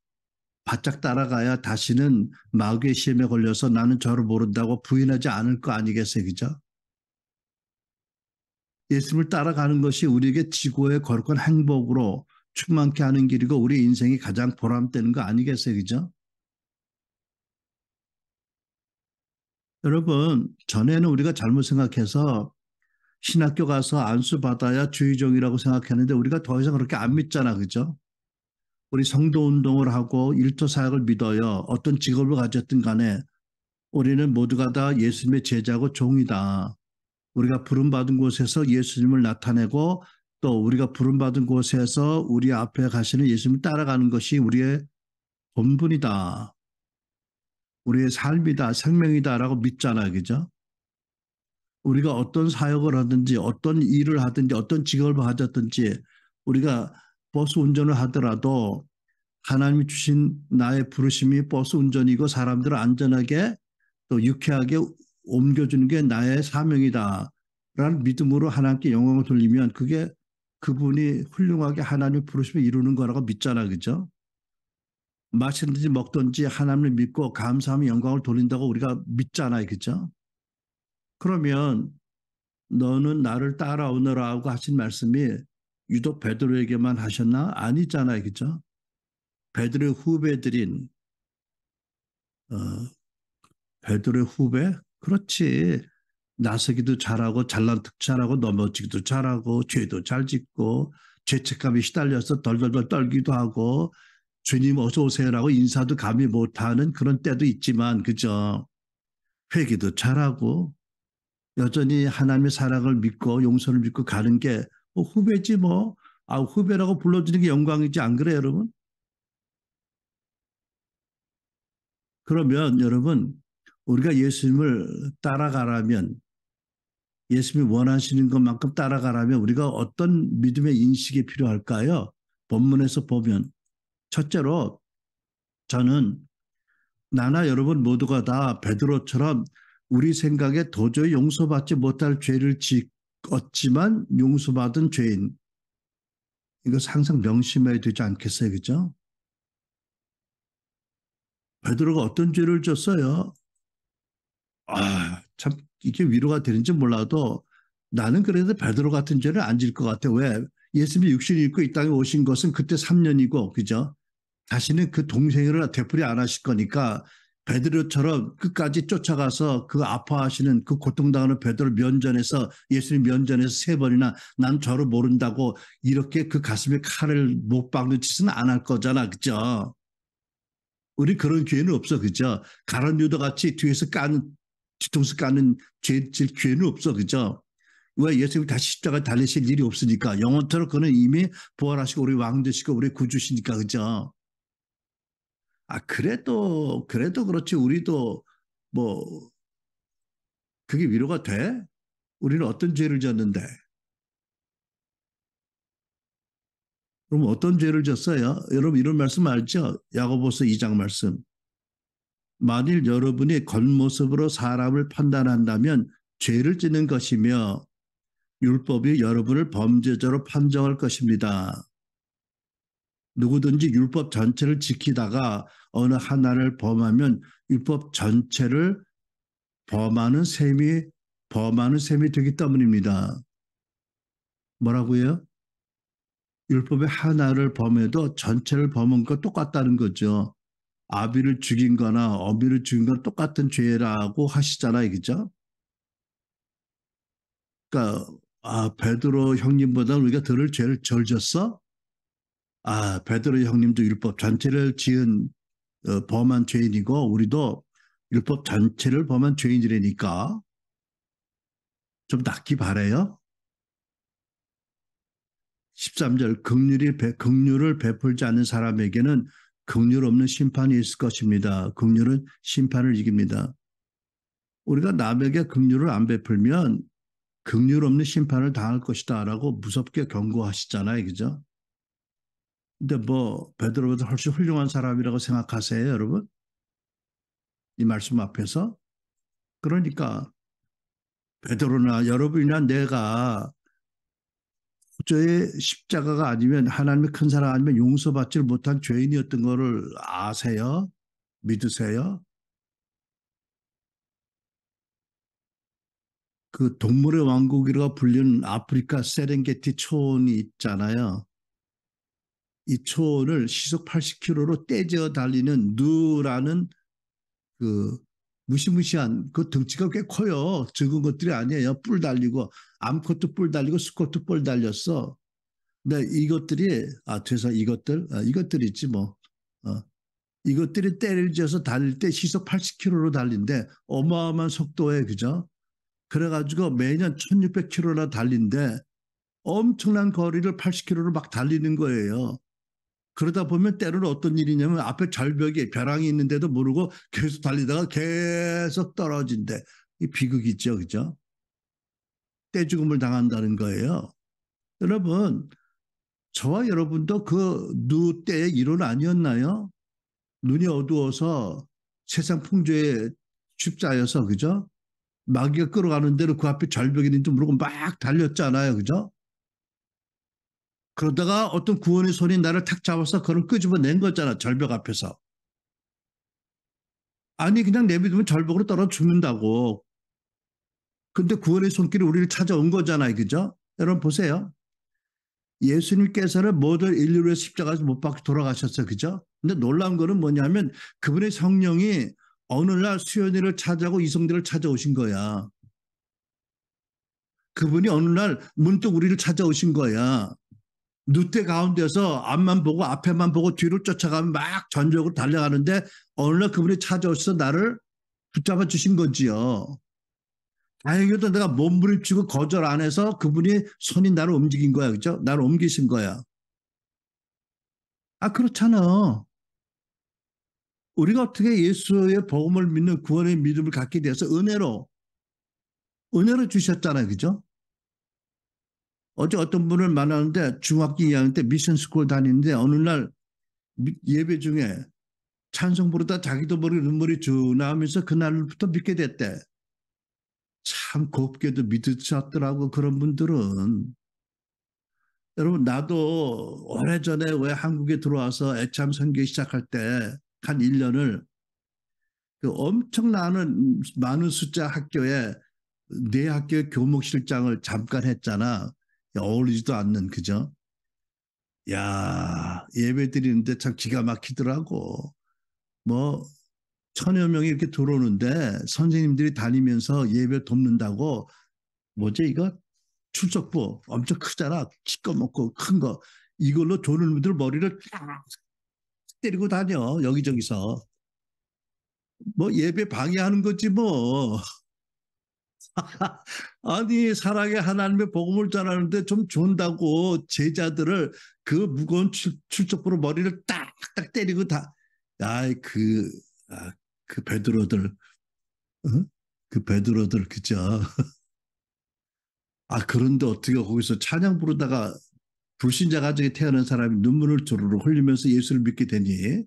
바짝 따라가야 다시는 마귀의 시험에 걸려서 나는 저를 모른다고 부인하지 않을 거 아니겠어요, 그죠? 예수님을 따라가는 것이 우리에게 지구의 거룩한 행복으로 충만케 하는 길이고 우리 인생이 가장 보람되는 거 아니겠어요, 그죠? 여러분, 전에는 우리가 잘못 생각해서 신학교 가서 안수 받아야 주의종이라고 생각했는데 우리가 더 이상 그렇게 안 믿잖아, 그죠? 우리 성도 운동을 하고 일터 사역을 믿어요. 어떤 직업을 가졌든 간에 우리는 모두가 다 예수님의 제자고 종이다. 우리가 부름받은 곳에서 예수님을 나타내고 또 우리가 부름받은 곳에서 우리 앞에 가시는 예수님을 따라가는 것이 우리의 본분이다. 우리의 삶이다, 생명이다라고 믿잖아요. 그죠? 우리가 어떤 사역을 하든지 어떤 일을 하든지 어떤 직업을 가졌든지 우리가 버스 운전을 하더라도 하나님이 주신 나의 부르심이 버스 운전이고 사람들을 안전하게 또 유쾌하게 옮겨주는 게 나의 사명이다. 라는 믿음으로 하나님께 영광을 돌리면 그게 그분이 훌륭하게 하나님을 부르시면 이루는 거라고 믿잖아, 그죠? 마시든지 먹든지 하나님을 믿고 감사하며 영광을 돌린다고 우리가 믿잖아요, 그죠? 그러면 너는 나를 따라오너라고 하신 말씀이 유독 베드로에게만 하셨나? 아니잖아요, 그죠? 베드로의 후배들인 어, 베드로의 후배? 그렇지. 나서기도 잘하고 잘난 척 잘하고 넘어지기도 잘하고 죄도 잘 짓고 죄책감에 시달려서 덜덜덜 떨기도 하고 주님 어서 오세요라고 인사도 감히 못하는 그런 때도 있지만 그죠? 회개도 잘하고 여전히 하나님의 사랑을 믿고 용서를 믿고 가는 게 후배지 뭐. 아, 후배라고 불러주는 게 영광이지 안 그래요, 여러분? 그러면 여러분 우리가 예수님을 따라가라면 예수님이 원하시는 것만큼 따라가라면 우리가 어떤 믿음의 인식이 필요할까요? 본문에서 보면 첫째로 저는 나나 여러분 모두가 다 베드로처럼 우리 생각에 도저히 용서받지 못할 죄를 지었지만 용서받은 죄인 이거 항상 명심해야 되지 않겠어요? 그죠? 베드로가 어떤 죄를 졌어요? 아, 참 이게 위로가 되는지 몰라도 나는 그래도 베드로 같은 죄를 안 질 것 같아. 왜? 예수님이 육신을 입고 이 땅에 오신 것은 그때 3년이고, 그죠? 다시는 그 동생을 되풀이 안 하실 거니까 베드로처럼 끝까지 쫓아가서 그 아파하시는 그 고통당하는 베드로 면전에서 예수님 면전에서 3번이나 난 저를 모른다고 이렇게 그 가슴에 칼을 못 박는 짓은 안 할 거잖아. 그죠? 우리 그런 기회는 없어. 그죠? 가론 유다 같이 뒤에서 까는 뒤통수 까는 죄질 기회는 없어. 그죠? 왜 예수님이 다시 십자가에 달리실 일이 없으니까 영원토록 그는 이미 부활하시고 우리 왕 되시고 우리 구주시니까 그죠? 아 그래도 그렇지 우리도 뭐 그게 위로가 돼? 우리는 어떤 죄를 졌는데 그럼 어떤 죄를 졌어요? 여러분 이런 말씀 알죠? 야고보서 2장 말씀. 만일 여러분이 겉모습으로 사람을 판단한다면 죄를 짓는 것이며 율법이 여러분을 범죄자로 판정할 것입니다. 누구든지 율법 전체를 지키다가 어느 하나를 범하면 율법 전체를 범하는 셈이 되기 때문입니다. 뭐라고요? 율법의 하나를 범해도 전체를 범한 것 똑같다는 거죠. 아비를 죽인 거나 어미를 죽인 건 똑같은 죄라고 하시잖아요. 그죠? 그러니까 베드로 형님보다 우리가 덜 죄를 절 졌어? 베드로 형님도 율법 전체를 지은 범한 죄인이고 우리도 율법 전체를 범한 죄인이라니까 좀 낫기 바래요. 13절 긍휼을 베풀지 않는 사람에게는 긍휼 없는 심판이 있을 것입니다. 긍휼은 심판을 이깁니다. 우리가 남에게 긍휼을 안 베풀면 긍휼 없는 심판을 당할 것이다라고 무섭게 경고하시잖아요. 그죠? 근데 뭐 베드로보다 훨씬 훌륭한 사람이라고 생각하세요, 여러분? 이 말씀 앞에서? 그러니까 베드로나 여러분이나 내가 저의 십자가가 아니면 하나님의 큰 사랑 아니면 용서받지 못한 죄인이었던 거를 아세요? 믿으세요? 그 동물의 왕국이라고 불리는 아프리카 세렝게티 초원이 있잖아요. 이 초원을 시속 80km로 떼져 달리는 누라는 그 무시무시한 그 덩치가 꽤 커요. 적은 것들이 아니에요. 뿔 달리고 암컷도 뿔 달리고 수컷도 뿔 달렸어. 근데 이것들이 이것들 있지 뭐. 어, 이것들이 때를 지어서 달릴 때 시속 80km로 달린데 어마어마한 속도에 그죠? 그래가지고 매년 1600km나 달린데 엄청난 거리를 80km로 막 달리는 거예요. 그러다 보면 때로는 어떤 일이냐면 앞에 절벽에 벼랑이 있는데도 모르고 계속 달리다가 계속 떨어진대. 이 비극이죠. 그죠? 떼죽음을 당한다는 거예요. 여러분, 저와 여러분도 그 누 때의 일원 아니었나요? 눈이 어두워서 세상 풍조에 휩싸여서 그죠? 마귀가 끌어가는 대로 그 앞에 절벽이 있는지 모르고 막 달렸잖아요. 그죠? 그러다가 어떤 구원의 손이 나를 탁 잡아서 그걸 끄집어낸 거잖아. 절벽 앞에서. 아니 그냥 내비두면 절벽으로 떨어 죽는다고. 근데 구원의 손길이 우리를 찾아온 거잖아요. 그죠? 여러분 보세요. 예수님께서는 모든 인류를 십자가에서 못 박혀 돌아가셨어요. 그죠? 근데 놀라운 거는 뭐냐면 그분의 성령이 어느 날 수연이를 찾아오고 이성들을 찾아오신 거야. 그분이 어느 날 문득 우리를 찾아오신 거야. 늑대 가운데서 앞만 보고 앞에만 보고 뒤를 쫓아가면 막 전적으로 달려가는데 어느 날 그분이 찾아오셔서 나를 붙잡아 주신 거지요. 다행히도 내가 몸부림치고 거절 안 해서 그분이 손이 나를 움직인 거야. 그죠? 나를 옮기신 거야. 아, 그렇잖아. 우리가 어떻게 예수의 복음을 믿는 구원의 믿음을 갖게 돼서 은혜로 주셨잖아요. 그죠? 어제 어떤 분을 만나는데 중학교 2학년 때 미션 스쿨 다니는데 어느 날 예배 중에 찬송 부르다 자기도 모르게 눈물이 쭉 나오면서 그날부터 믿게 됐대. 참 곱게도 믿으셨더라고 그런 분들은. 여러분 나도 오래전에 왜 한국에 들어와서 애참 선교 시작할 때 한 1년을 그 엄청나는 많은 숫자 학교에 내 학교의 교목실장을 잠깐 했잖아. 어울리지도 않는 그죠? 야 예배 드리는데 참 기가 막히더라고. 뭐 천여 명이 이렇게 들어오는데 선생님들이 다니면서 예배 돕는다고 뭐지 이거 출석부 엄청 크잖아. 키꺼 먹고 큰 거. 이걸로 졸음들 머리를 딱 때리고 다녀 여기저기서. 뭐 예배 방해하는 거지 뭐. 아니 사랑의 하나님의 복음을 전하는데 좀 존다고 제자들을 그 무거운 출석부로 머리를 딱딱 때리고 다. 아이 그 베드로들, 어? 그 베드로들 그죠? 아 그런데 어떻게 거기서 찬양 부르다가 불신자 가정에 태어난 사람이 눈물을 주르르 흘리면서 예수를 믿게 되니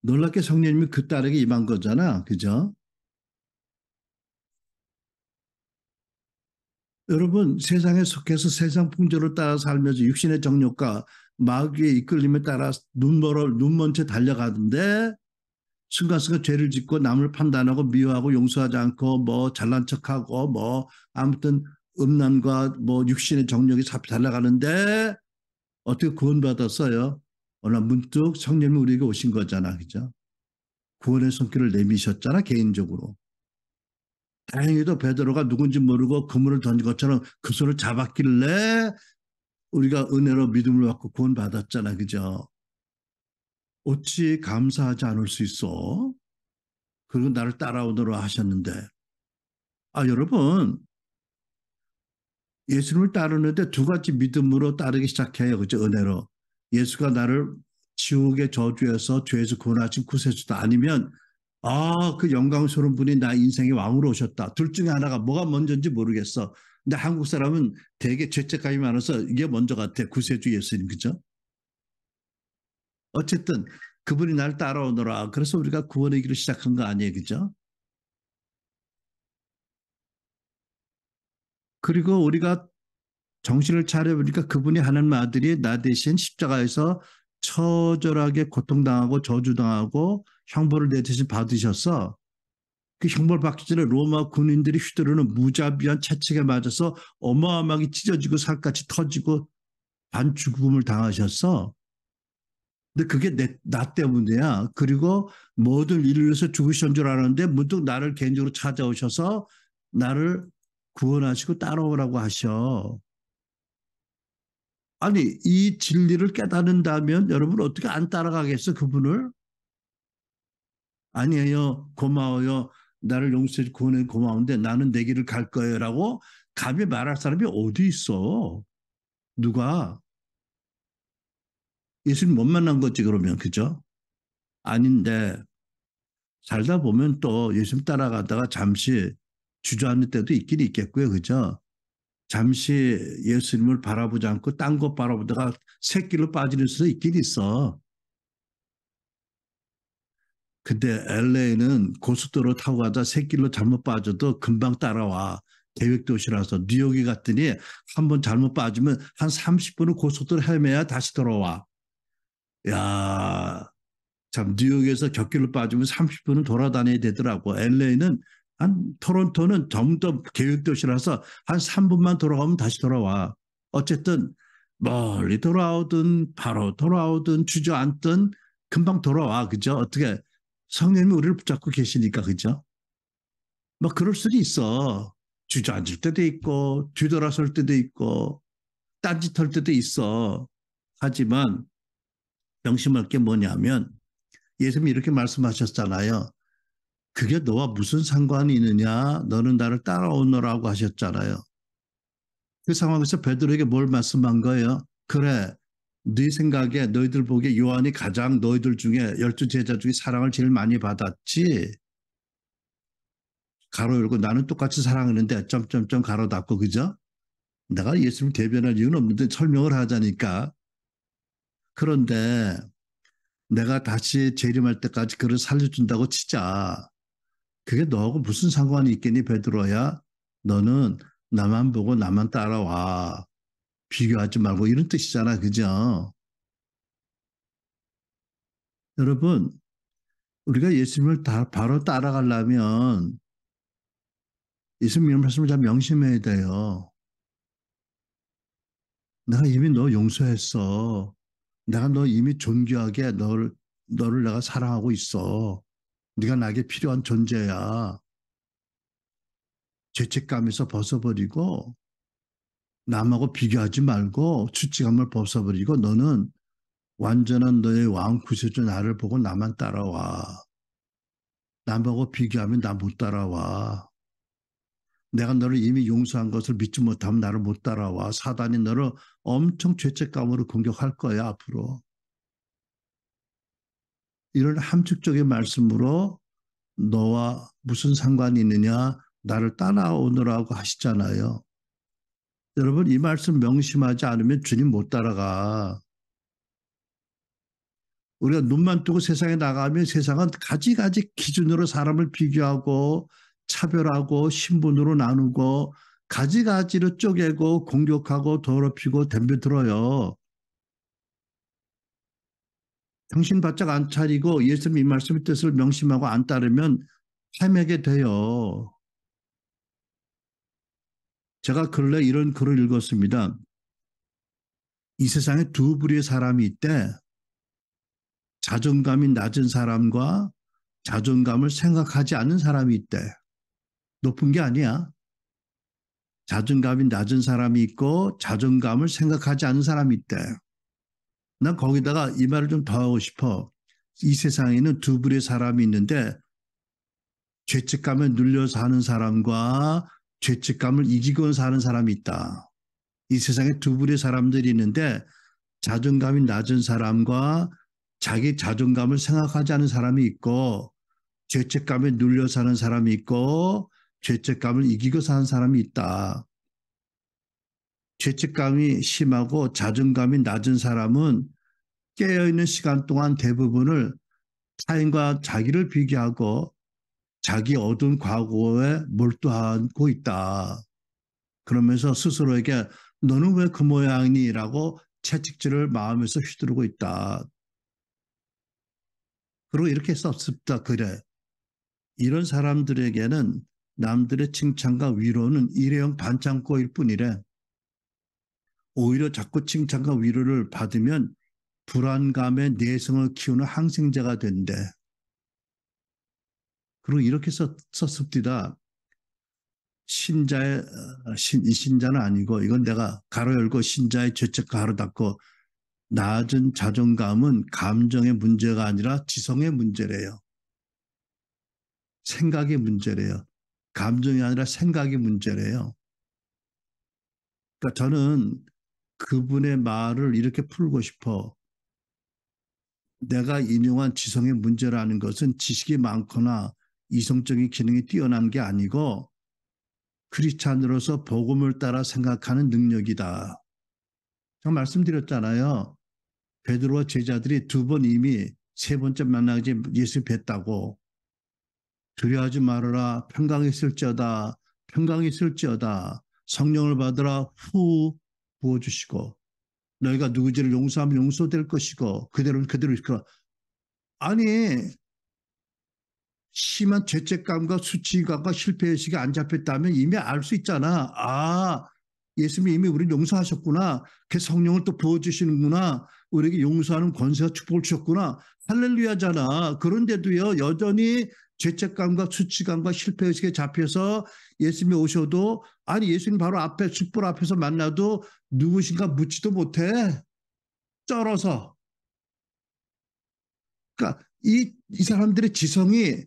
놀랍게 성령님이 그 딸에게 임한 거잖아. 그죠? 여러분 세상에 속해서 세상 풍조를 따라 살면서 육신의 정욕과 마귀의 이끌림에 따라 눈먼 채 달려가는데 순간순간 죄를 짓고 남을 판단하고 미워하고 용서하지 않고 뭐 잘난 척하고 뭐 아무튼 음란과 뭐 육신의 정욕이 삽이 달려가는데 어떻게 구원받았어요? 어느 문득 성령님이 우리에게 오신 거잖아. 그죠? 구원의 손길을 내미셨잖아. 개인적으로. 다행히도 베드로가 누군지 모르고 그물을 던진 것처럼 그 손을 잡았길래 우리가 은혜로 믿음을 받고 구원받았잖아. 그죠? 어찌 감사하지 않을 수 있어? 그리고 나를 따라오도록 하셨는데. 아, 여러분, 예수님을 따르는데 두 가지 믿음으로 따르기 시작해요. 그죠? 은혜로. 예수가 나를 지옥의 저주에서 죄에서 구원하신 구세주다. 아니면 그 영광스러운 분이 나 인생의 왕으로 오셨다. 둘 중에 하나가 뭐가 먼저인지 모르겠어. 근데 한국 사람은 되게 죄책감이 많아서 이게 먼저 같아. 구세주 예수님. 그죠? 어쨌든 그분이 날 따라오너라. 그래서 우리가 구원의 길을 시작한 거 아니에요. 그죠? 그리고 우리가 정신을 차려보니까 그분이 하나님 아들이 나 대신 십자가에서 처절하게 고통당하고 저주당하고 형벌을 내 대신 받으셔서 그 형벌 받기 전에 로마 군인들이 휘두르는 무자비한 채찍에 맞아서 어마어마하게 찢어지고 살갗이 터지고 반죽음을 당하셨어. 근데 그게 나 때문이야. 그리고 모든 일을 위해서 죽으신 줄 알았는데 문득 나를 개인적으로 찾아오셔서 나를 구원하시고 따라오라고 하셔. 아니 이 진리를 깨닫는다면 여러분 어떻게 안 따라가겠어 그분을? 아니에요. 고마워요. 나를 용서해 구원해 고마운데 나는 내 길을 갈 거예요라고 감히 말할 사람이 어디 있어? 누가? 예수님 못 만난 거지 그러면 그죠? 아닌데 살다 보면 또 예수님 따라가다가 잠시 주저앉는 때도 있긴 있겠고요. 그죠? 잠시 예수님을 바라보지 않고 딴 것 바라보다가 새길로 빠지는 수도 있긴 있어. 근데 LA는 고속도로 타고 가다 새길로 잘못 빠져도 금방 따라와. 계획도시라서 뉴욕에 갔더니 한 번 잘못 빠지면 한 30분을 고속도로 헤매야 다시 돌아와. 야, 참 뉴욕에서 곁길로 빠지면 30분은 돌아다녀야 되더라고. LA는 토론토는 좀 더 계획도시라서 한 3분만 돌아가면 다시 돌아와. 어쨌든 멀리 돌아오든 바로 돌아오든 주저앉든 금방 돌아와. 그죠? 어떻게 성령님이 우리를 붙잡고 계시니까. 그죠? 뭐 그럴 수도 있어. 주저앉을 때도 있고 뒤돌아설 때도 있고 딴짓할 때도 있어. 하지만 명심할 게 뭐냐면 예수님이 이렇게 말씀하셨잖아요. 그게 너와 무슨 상관이 있느냐? 너는 나를 따라오너라고 하셨잖아요. 그 상황에서 베드로에게 뭘 말씀한 거예요? 그래, 네 생각에 너희들 보기에 요한이 가장 너희들 중에 12제자 중에 사랑을 제일 많이 받았지? 가로 열고 나는 똑같이 사랑하는데 점점점 가로 닫고 그죠? 내가 예수님 대변할 이유는 없는데 설명을 하자니까. 그런데 내가 다시 재림할 때까지 그를 살려준다고 치자. 그게 너하고 무슨 상관이 있겠니, 베드로야? 너는 나만 보고 나만 따라와. 비교하지 말고 이런 뜻이잖아, 그죠? 여러분, 우리가 예수님을 바로 따라가려면 예수님 말씀을 잘 명심해야 돼요. 내가 이미 너 용서했어. 내가 너 이미 존귀하게 너를 내가 사랑하고 있어. 네가 나에게 필요한 존재야. 죄책감에서 벗어버리고 남하고 비교하지 말고 추측감을 벗어버리고 너는 완전한 너의 왕 구세주 나를 보고 나만 따라와. 남하고 비교하면 나 못 따라와. 내가 너를 이미 용서한 것을 믿지 못하면 나를 못 따라와. 사단이 너를 엄청 죄책감으로 공격할 거야, 앞으로. 이런 함축적인 말씀으로 너와 무슨 상관이 있느냐? 나를 따라오느라고 하시잖아요. 여러분, 이 말씀 명심하지 않으면 주님 못 따라가. 우리가 눈만 뜨고 세상에 나가면 세상은 가지가지 기준으로 사람을 비교하고 차별하고 신분으로 나누고 가지가지로 쪼개고 공격하고 더럽히고 덤벼들어요. 정신 바짝 안 차리고 예수님 이 말씀의 뜻을 명심하고 안 따르면 헤매게 돼요. 제가 근래 이런 글을 읽었습니다. 이 세상에 두 부류의 사람이 있대. 자존감이 낮은 사람과 자존감을 생각하지 않는 사람이 있대. 높은 게 아니야. 자존감이 낮은 사람이 있고 자존감을 생각하지 않는 사람이 있대. 난 거기다가 이 말을 좀 더 하고 싶어. 이 세상에는 두 부류의 사람이 있는데 죄책감에 눌려 사는 사람과 죄책감을 이기고 사는 사람이 있다. 이 세상에 두 부류의 사람들이 있는데 자존감이 낮은 사람과 자기 자존감을 생각하지 않는 사람이 있고 죄책감에 눌려 사는 사람이 있고 죄책감을 이기고 사는 사람이 있다. 죄책감이 심하고 자존감이 낮은 사람은 깨어있는 시간 동안 대부분을 타인과 자기를 비교하고 자기 어두운 과거에 몰두하고 있다. 그러면서 스스로에게 너는 왜 그 모양이니? 라고 채찍질을 마음에서 휘두르고 있다. 그리고 이렇게 썼습니다. 그래. 이런 사람들에게는 남들의 칭찬과 위로는 일회용 반창고일 뿐이래. 오히려 자꾸 칭찬과 위로를 받으면 불안감의 내성을 키우는 항생제가 된대. 그리고 이렇게 썼습니다. 이 신자는 아니고 이건 내가 가로 열고 신자의 죄책 가로 닫고 낮은 자존감은 감정의 문제가 아니라 지성의 문제래요. 생각의 문제래요. 감정이 아니라 생각의 문제래요. 그러니까 저는 그분의 말을 이렇게 풀고 싶어. 내가 인용한 지성의 문제라는 것은 지식이 많거나 이성적인 기능이 뛰어난 게 아니고 크리스찬으로서 복음을 따라 생각하는 능력이다. 제가 말씀드렸잖아요. 베드로와 제자들이 두 번 이미 세 번째 만나기 예수 뵀다고 두려워하지 말아라 평강했을지어다 평강이 있을지어다. 성령을 받으라 후 부어주시고 너희가 누구지를 용서하면 용서될 것이고 그대로는 그대로 있거라. 아니 심한 죄책감과 수치감과 실패의식이 안 잡혔다면 이미 알 수 있잖아. 아, 예수님이 이미 우리를 용서하셨구나. 그 성령을 또 부어주시는구나. 우리에게 용서하는 권세와 축복을 주셨구나. 할렐루야잖아. 그런데도요, 여전히 죄책감과 수치감과 실패의식에 잡혀서 예수님이 오셔도, 아니, 예수님 바로 앞에, 숯불 앞에서 만나도 누구신가 묻지도 못해. 쩔어서. 그러니까 이 사람들의 지성이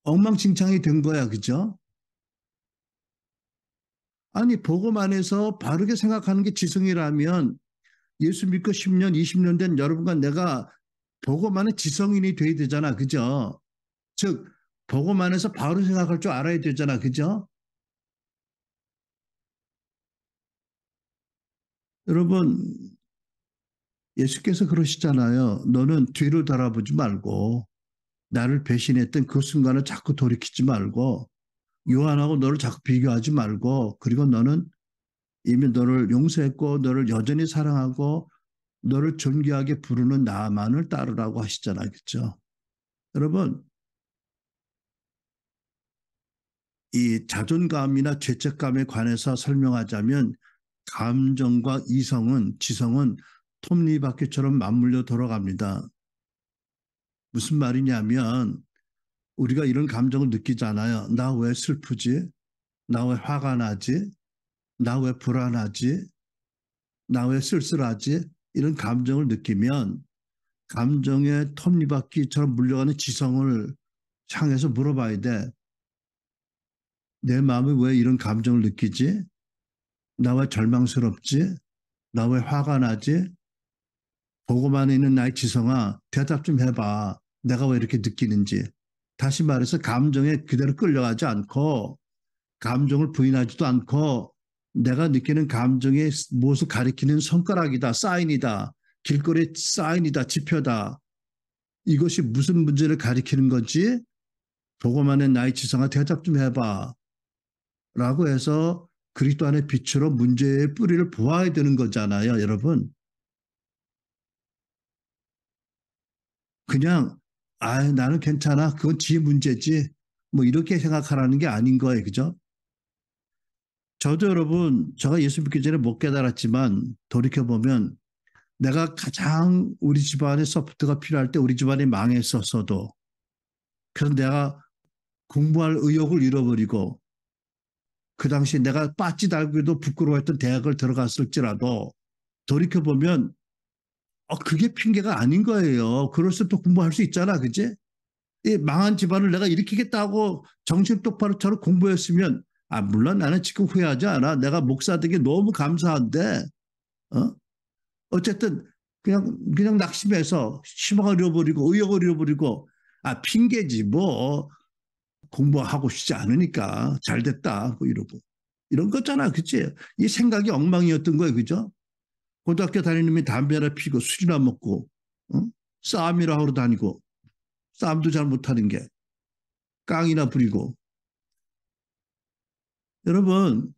엉망진창이 된 거야, 그죠? 아니, 복음 안에서 바르게 생각하는 게 지성이라면 예수 믿고 10년, 20년 된 여러분과 내가 복음 안에 지성인이 돼야 되잖아, 그죠? 즉, 복음 안에서 바로 생각할 줄 알아야 되잖아, 그죠? 여러분, 예수께서 그러시잖아요. 너는 뒤를 돌아보지 말고 나를 배신했던 그 순간을 자꾸 돌이키지 말고 요한하고 너를 자꾸 비교하지 말고 그리고 너는 이미 너를 용서했고 너를 여전히 사랑하고 너를 존귀하게 부르는 나만을 따르라고 하시잖아요. 그렇죠? 여러분 이 자존감이나 죄책감에 관해서 설명하자면 감정과 이성은 지성은 톱니바퀴처럼 맞물려 돌아갑니다. 무슨 말이냐면 우리가 이런 감정을 느끼잖아요. 나 왜 슬프지? 나 왜 화가 나지? 나 왜 불안하지? 나 왜 쓸쓸하지? 이런 감정을 느끼면 감정의 톱니바퀴처럼 물려가는 지성을 향해서 물어봐야 돼. 내 마음이 왜 이런 감정을 느끼지? 나 왜 절망스럽지? 나 왜 화가 나지? 보고만 있는 나의 지성아, 대답 좀 해봐. 내가 왜 이렇게 느끼는지. 다시 말해서 감정에 그대로 끌려가지 않고 감정을 부인하지도 않고 내가 느끼는 감정의 무엇을 가리키는 손가락이다, 사인이다, 길거리 사인이다, 지표다. 이것이 무슨 문제를 가리키는 건지 보고만 있는 나의 지성아 대답 좀 해봐. 라고 해서 그리스도 안의 빛으로 문제의 뿌리를 보아야 되는 거잖아요, 여러분. 그냥 나는 괜찮아. 그건 지 문제지. 뭐 이렇게 생각하라는 게 아닌 거예요. 그죠? 저도 여러분, 제가 예수 믿기 전에 못 깨달았지만 돌이켜보면 내가 가장 우리 집안에 서포트가 필요할 때 우리 집안이 망했었어도 그래서 내가 공부할 의욕을 잃어버리고 그 당시 내가 빠지 달기도 부끄러워했던 대학을 들어갔을지라도 돌이켜보면 그게 핑계가 아닌 거예요. 그럴수록 또 공부할 수 있잖아. 그지? 이 망한 집안을 내가 일으키겠다고 정신 똑바로처럼 공부했으면 물론 나는 지금 후회하지 않아. 내가 목사 되게 너무 감사한데 어? 어쨌든 그냥 낙심해서 희망을 잃어버리고 의욕을 잃어버리고 핑계지 뭐 공부하고 싶지 않으니까 잘 됐다 뭐 이러고 이런 거잖아. 그치? 이 생각이 엉망이었던 거예요. 그죠? 고등학교 다니는 놈이 담배나 피고 술이나 먹고 싸움이나 하러 다니고 싸움도 잘 못하는 게 깡이나 부리고 여러분이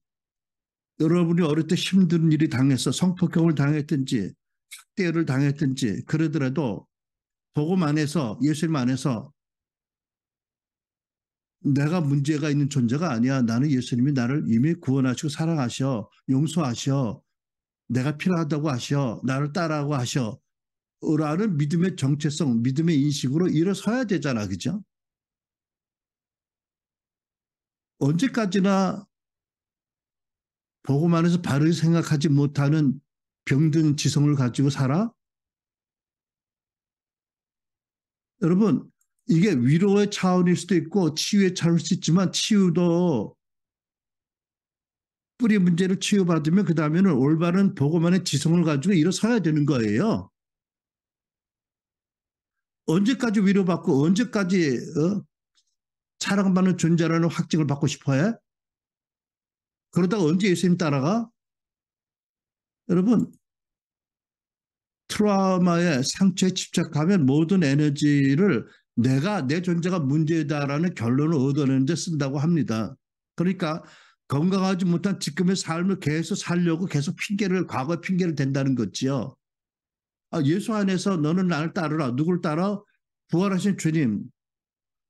어릴 때 힘든 일이 당해서 성폭행을 당했든지 학대를 당했든지 그러더라도 복음 안에서 예수님 안에서 내가 문제가 있는 존재가 아니야. 나는 예수님이 나를 이미 구원하시고 사랑하셔 용서하셔 내가 필요하다고 하셔 나를 따라하고 하셔 라는 믿음의 정체성 믿음의 인식으로 일어서야 되잖아. 그죠? 언제까지나 복음 안에서 바르게 생각하지 못하는 병든 지성을 가지고 살아? 여러분 이게 위로의 차원일 수도 있고 치유의 차원일 수도 있지만 치유도 뿌리 문제를 치유받으면 그 다음에는 올바른 복음 안의 지성을 가지고 일어서야 되는 거예요. 언제까지 위로받고 언제까지 사랑받는 존재라는 확증을 받고 싶어해? 그러다가 언제 예수님 따라가? 여러분 트라우마의 상처에 집착하면 모든 에너지를 내가 내 존재가 문제다라는 결론을 얻어내는 데 쓴다고 합니다. 그러니까 건강하지 못한 지금의 삶을 계속 살려고 계속 과거 핑계를 댄다는 거지요. 예수 안에서 너는 나를 따르라. 누굴 따라? 부활하신 주님.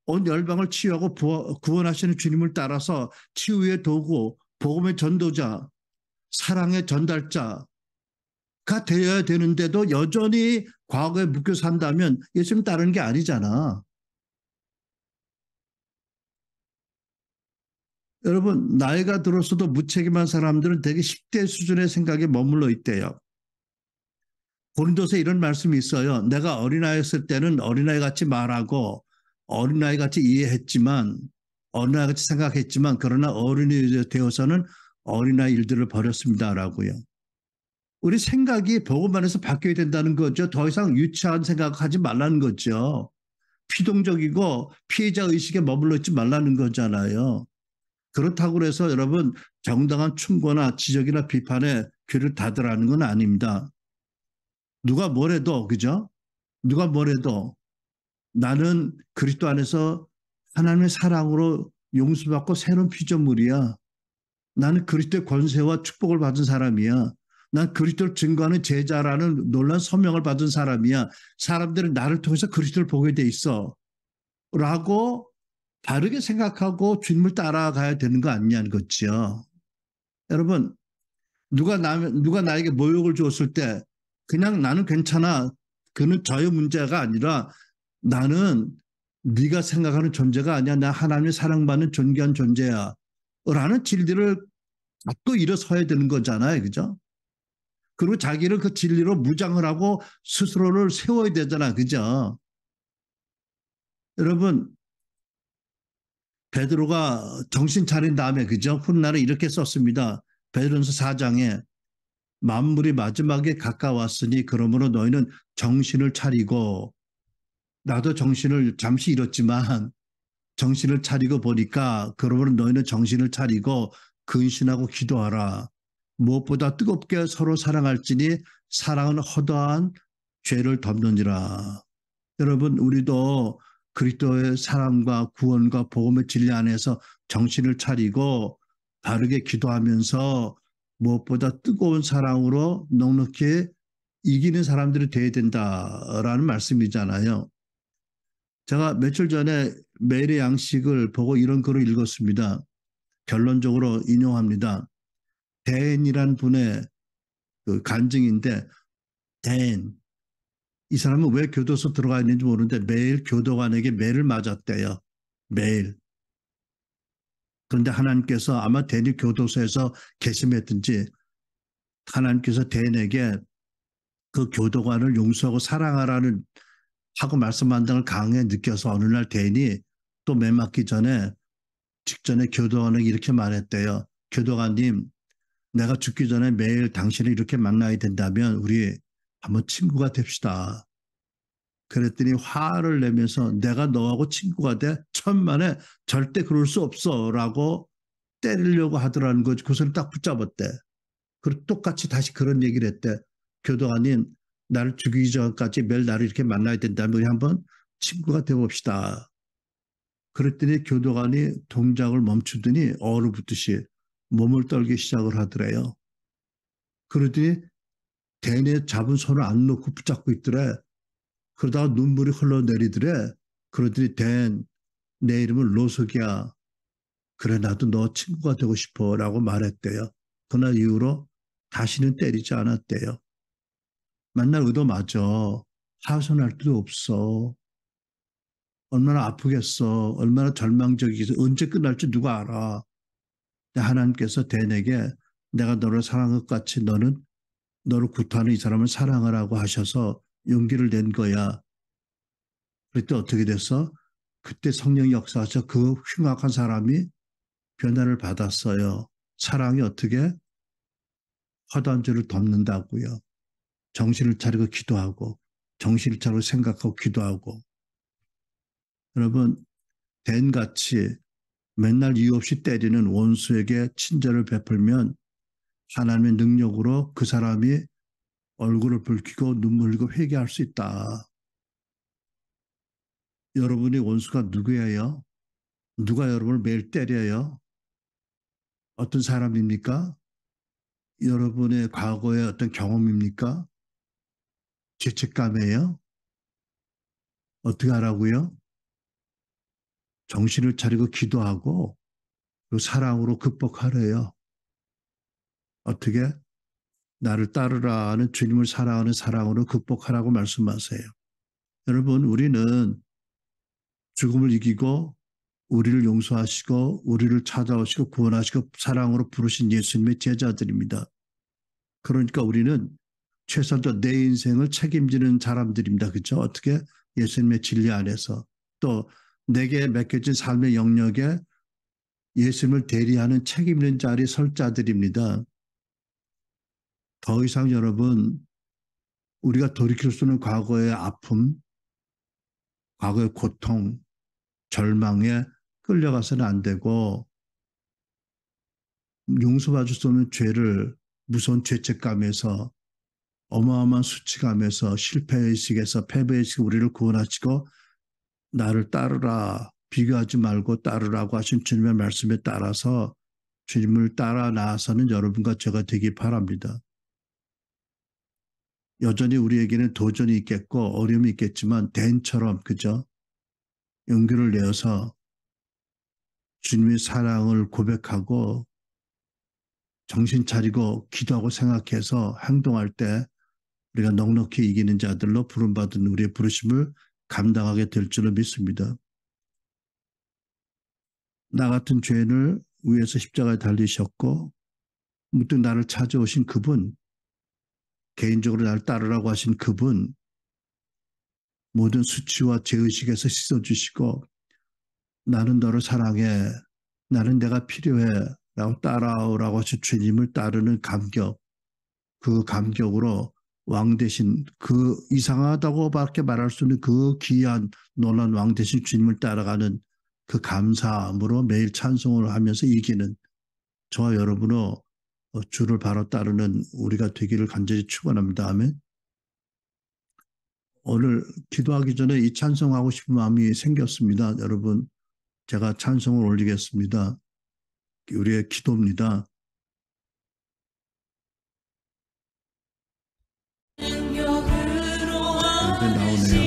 온 열방을 치유하고 구원하시는 주님을 따라서 치유의 도구, 복음의 전도자, 사랑의 전달자가 되어야 되는데도 여전히 과거에 묶여 산다면 예수님 따르는 게 아니잖아. 여러분, 나이가 들어서도 무책임한 사람들은 되게 10대 수준의 생각에 머물러 있대요. 고린도서에 이런 말씀이 있어요. 내가 어린아이였을 때는 어린아이 같이 말하고 어린아이 같이 이해했지만 어린아이 같이 생각했지만 그러나 어른이 되어서는 어린아이 일들을 벌였습니다라고요. 우리 생각이 복음 안에서 바뀌어야 된다는 거죠. 더 이상 유치한 생각하지 말라는 거죠. 피동적이고 피해자 의식에 머물러 있지 말라는 거잖아요. 그렇다고 해서 여러분 정당한 충고나 지적이나 비판에 귀를 닫으라는 건 아닙니다. 누가 뭐래도 그죠? 누가 뭐래도 나는 그리스도 안에서 하나님의 사랑으로 용서받고 새로운 피조물이야. 나는 그리스도의 권세와 축복을 받은 사람이야. 난 그리스도를 증거하는 제자라는 놀라운 소명을 받은 사람이야. 사람들은 나를 통해서 그리스도를 보게 돼 있어. 라고 다르게 생각하고 주님을 따라가야 되는 거 아니냐는 거지요. 여러분, 누가 나에게 모욕을 줬을 때 그냥 나는 괜찮아. 그는 저의 문제가 아니라 나는 네가 생각하는 존재가 아니야. 나 하나님의 사랑받는 존귀한 존재야. 라는 진리를 갖고 일어서야 되는 거잖아요. 그죠? 그리고 자기를 그 진리로 무장을 하고 스스로를 세워야 되잖아. 그죠? 여러분, 베드로가 정신 차린 다음에 그죠? 훗날에 이렇게 썼습니다. 베드로전서 4장에 만물이 마지막에 가까웠으니 그러므로 너희는 정신을 차리고 나도 정신을 잠시 잃었지만 정신을 차리고 보니까 그러므로 너희는 정신을 차리고 근신하고 기도하라. 무엇보다 뜨겁게 서로 사랑할지니 사랑은 허다한 죄를 덮느니라. 여러분 우리도 그리스도의 사랑과 구원과 복음의 진리 안에서 정신을 차리고 바르게 기도하면서 무엇보다 뜨거운 사랑으로 넉넉히 이기는 사람들이 되어야 된다라는 말씀이잖아요. 제가 며칠 전에 매일의 양식을 보고 이런 글을 읽었습니다. 결론적으로 인용합니다. 댄이란 분의 그 간증인데 댄, 이 사람은 왜 교도소 들어가 있는지 모르는데 매일 교도관에게 매를 맞았대요. 매일. 그런데 하나님께서 아마 댄이 교도소에서 계심했든지 하나님께서 댄에게 그 교도관을 용서하고 사랑하라는 하고 말씀한다는 걸 강하게 느껴서 어느 날 댄이 또 매 맞기 전에 직전에 교도관에게 이렇게 말했대요. 교도관님, 내가 죽기 전에 매일 당신을 이렇게 만나야 된다면 우리 한번 친구가 됩시다. 그랬더니 화를 내면서 내가 너하고 친구가 돼? 천만에 절대 그럴 수 없어 라고 때리려고 하더라는 거지. 그 소리 딱 붙잡았대. 그리고 똑같이 다시 그런 얘기를 했대. 교도관님 나를 죽이기 전까지 매일 나를 이렇게 만나야 된다면 우리 한번 친구가 되어봅시다. 그랬더니 교도관이 동작을 멈추더니 얼어붙듯이 몸을 떨기 시작을 하더래요. 그러더니 대뇌 잡은 손을 안 놓고 붙잡고 있더래. 그러다가 눈물이 흘러내리더래. 그러더니 내 이름은 로석이야. 그래 나도 너 친구가 되고 싶어 라고 말했대요. 그날 이후로 다시는 때리지 않았대요. 만날 의도 맞아. 하소연할 데도 없어. 얼마나 아프겠어. 얼마나 절망적이겠어. 언제 끝날지 누가 알아. 하나님께서 댄에게 내가 너를 사랑한 것 같이 너는 너를 구타하는 이 사람을 사랑하라고 하셔서 용기를 낸 거야. 그랬더니 어떻게 됐어? 그때 성령 역사하셔 그 흉악한 사람이 변화를 받았어요. 사랑이 어떻게 허다한 죄를 덮는다고요. 정신을 차리고 기도하고 정신을 차리고 생각하고 기도하고 여러분 댄같이 맨날 이유 없이 때리는 원수에게 친절을 베풀면 하나님의 능력으로 그 사람이 얼굴을 붉히고 눈물 흘리고 회개할 수 있다. 여러분의 원수가 누구예요? 누가 여러분을 매일 때려요? 어떤 사람입니까? 여러분의 과거의 어떤 경험입니까? 죄책감이에요? 어떻게 하라고요? 정신을 차리고 기도하고 그 사랑으로 극복하래요. 어떻게? 나를 따르라 하는 주님을 사랑하는 사랑으로 극복하라고 말씀하세요. 여러분, 우리는 죽음을 이기고 우리를 용서하시고 우리를 찾아오시고 구원하시고 사랑으로 부르신 예수님의 제자들입니다. 그러니까 우리는 최소한 내 인생을 책임지는 사람들입니다. 그렇죠? 어떻게? 예수님의 진리 안에서 또 내게 맡겨진 삶의 영역에 예수님을 대리하는 책임 있는 자리에 설 자들입니다. 더 이상 여러분 우리가 돌이킬 수 없는 과거의 아픔, 과거의 고통, 절망에 끌려가서는 안 되고 용서받을 수 없는 죄를 무서운 죄책감에서 어마어마한 수치감에서 실패의식에서 패배의식 우리를 구원하시고 나를 따르라 비교하지 말고 따르라고 하신 주님의 말씀에 따라서 주님을 따라 나아서는 여러분과 제가 되기 바랍니다. 여전히 우리에게는 도전이 있겠고 어려움이 있겠지만 댄처럼 그죠? 용기를 내어서 주님의 사랑을 고백하고 정신 차리고 기도하고 생각해서 행동할 때 우리가 넉넉히 이기는 자들로 부름받은 우리의 부르심을 감당하게 될 줄로 믿습니다. 나 같은 죄인을 위해서 십자가에 달리셨고 문득 나를 찾아오신 그분, 개인적으로 나를 따르라고 하신 그분, 모든 수치와 죄의식에서 씻어주시고 나는 너를 사랑해, 나는 내가 필요해 라고 따라오라고 하신 주님을 따르는 감격, 그 감격으로 왕 대신 그 이상하다고밖에 말할 수 없는 그 귀한 놀라운 왕 대신 주님을 따라가는 그 감사함으로 매일 찬송을 하면서 이기는 저와 여러분의 주를 바로 따르는 우리가 되기를 간절히 축원합니다. 아멘. 오늘 기도하기 전에 이 찬송하고 싶은 마음이 생겼습니다. 여러분, 제가 찬송을 올리겠습니다. 우리의 기도입니다. 이게 나오네요.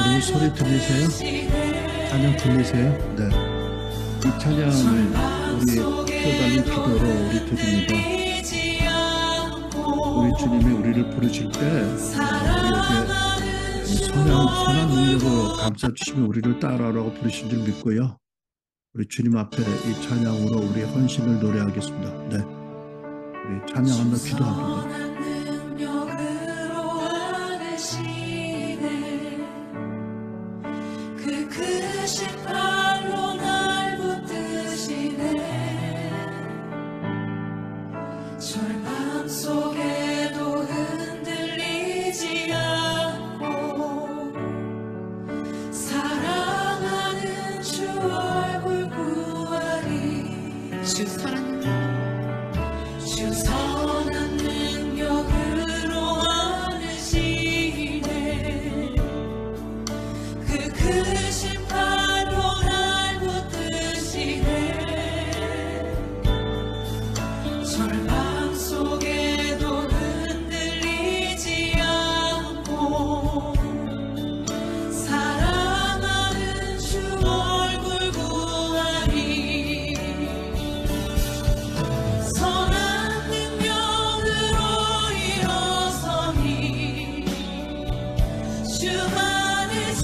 그리고 소리 들리세요? 찬양 들리세요? 네. 이 찬양을 우리 기도달린 기도로 우리 드립니다. 우리 주님이 우리를 부르실 때 우리에게 선한 능력으로 감싸주시면 우리를 따라오라고 부르신 줄 믿고요. 우리 주님 앞에 이 찬양으로 우리의 헌신을 노래하겠습니다. 네, 우리 찬양하며 기도합니다. 주만의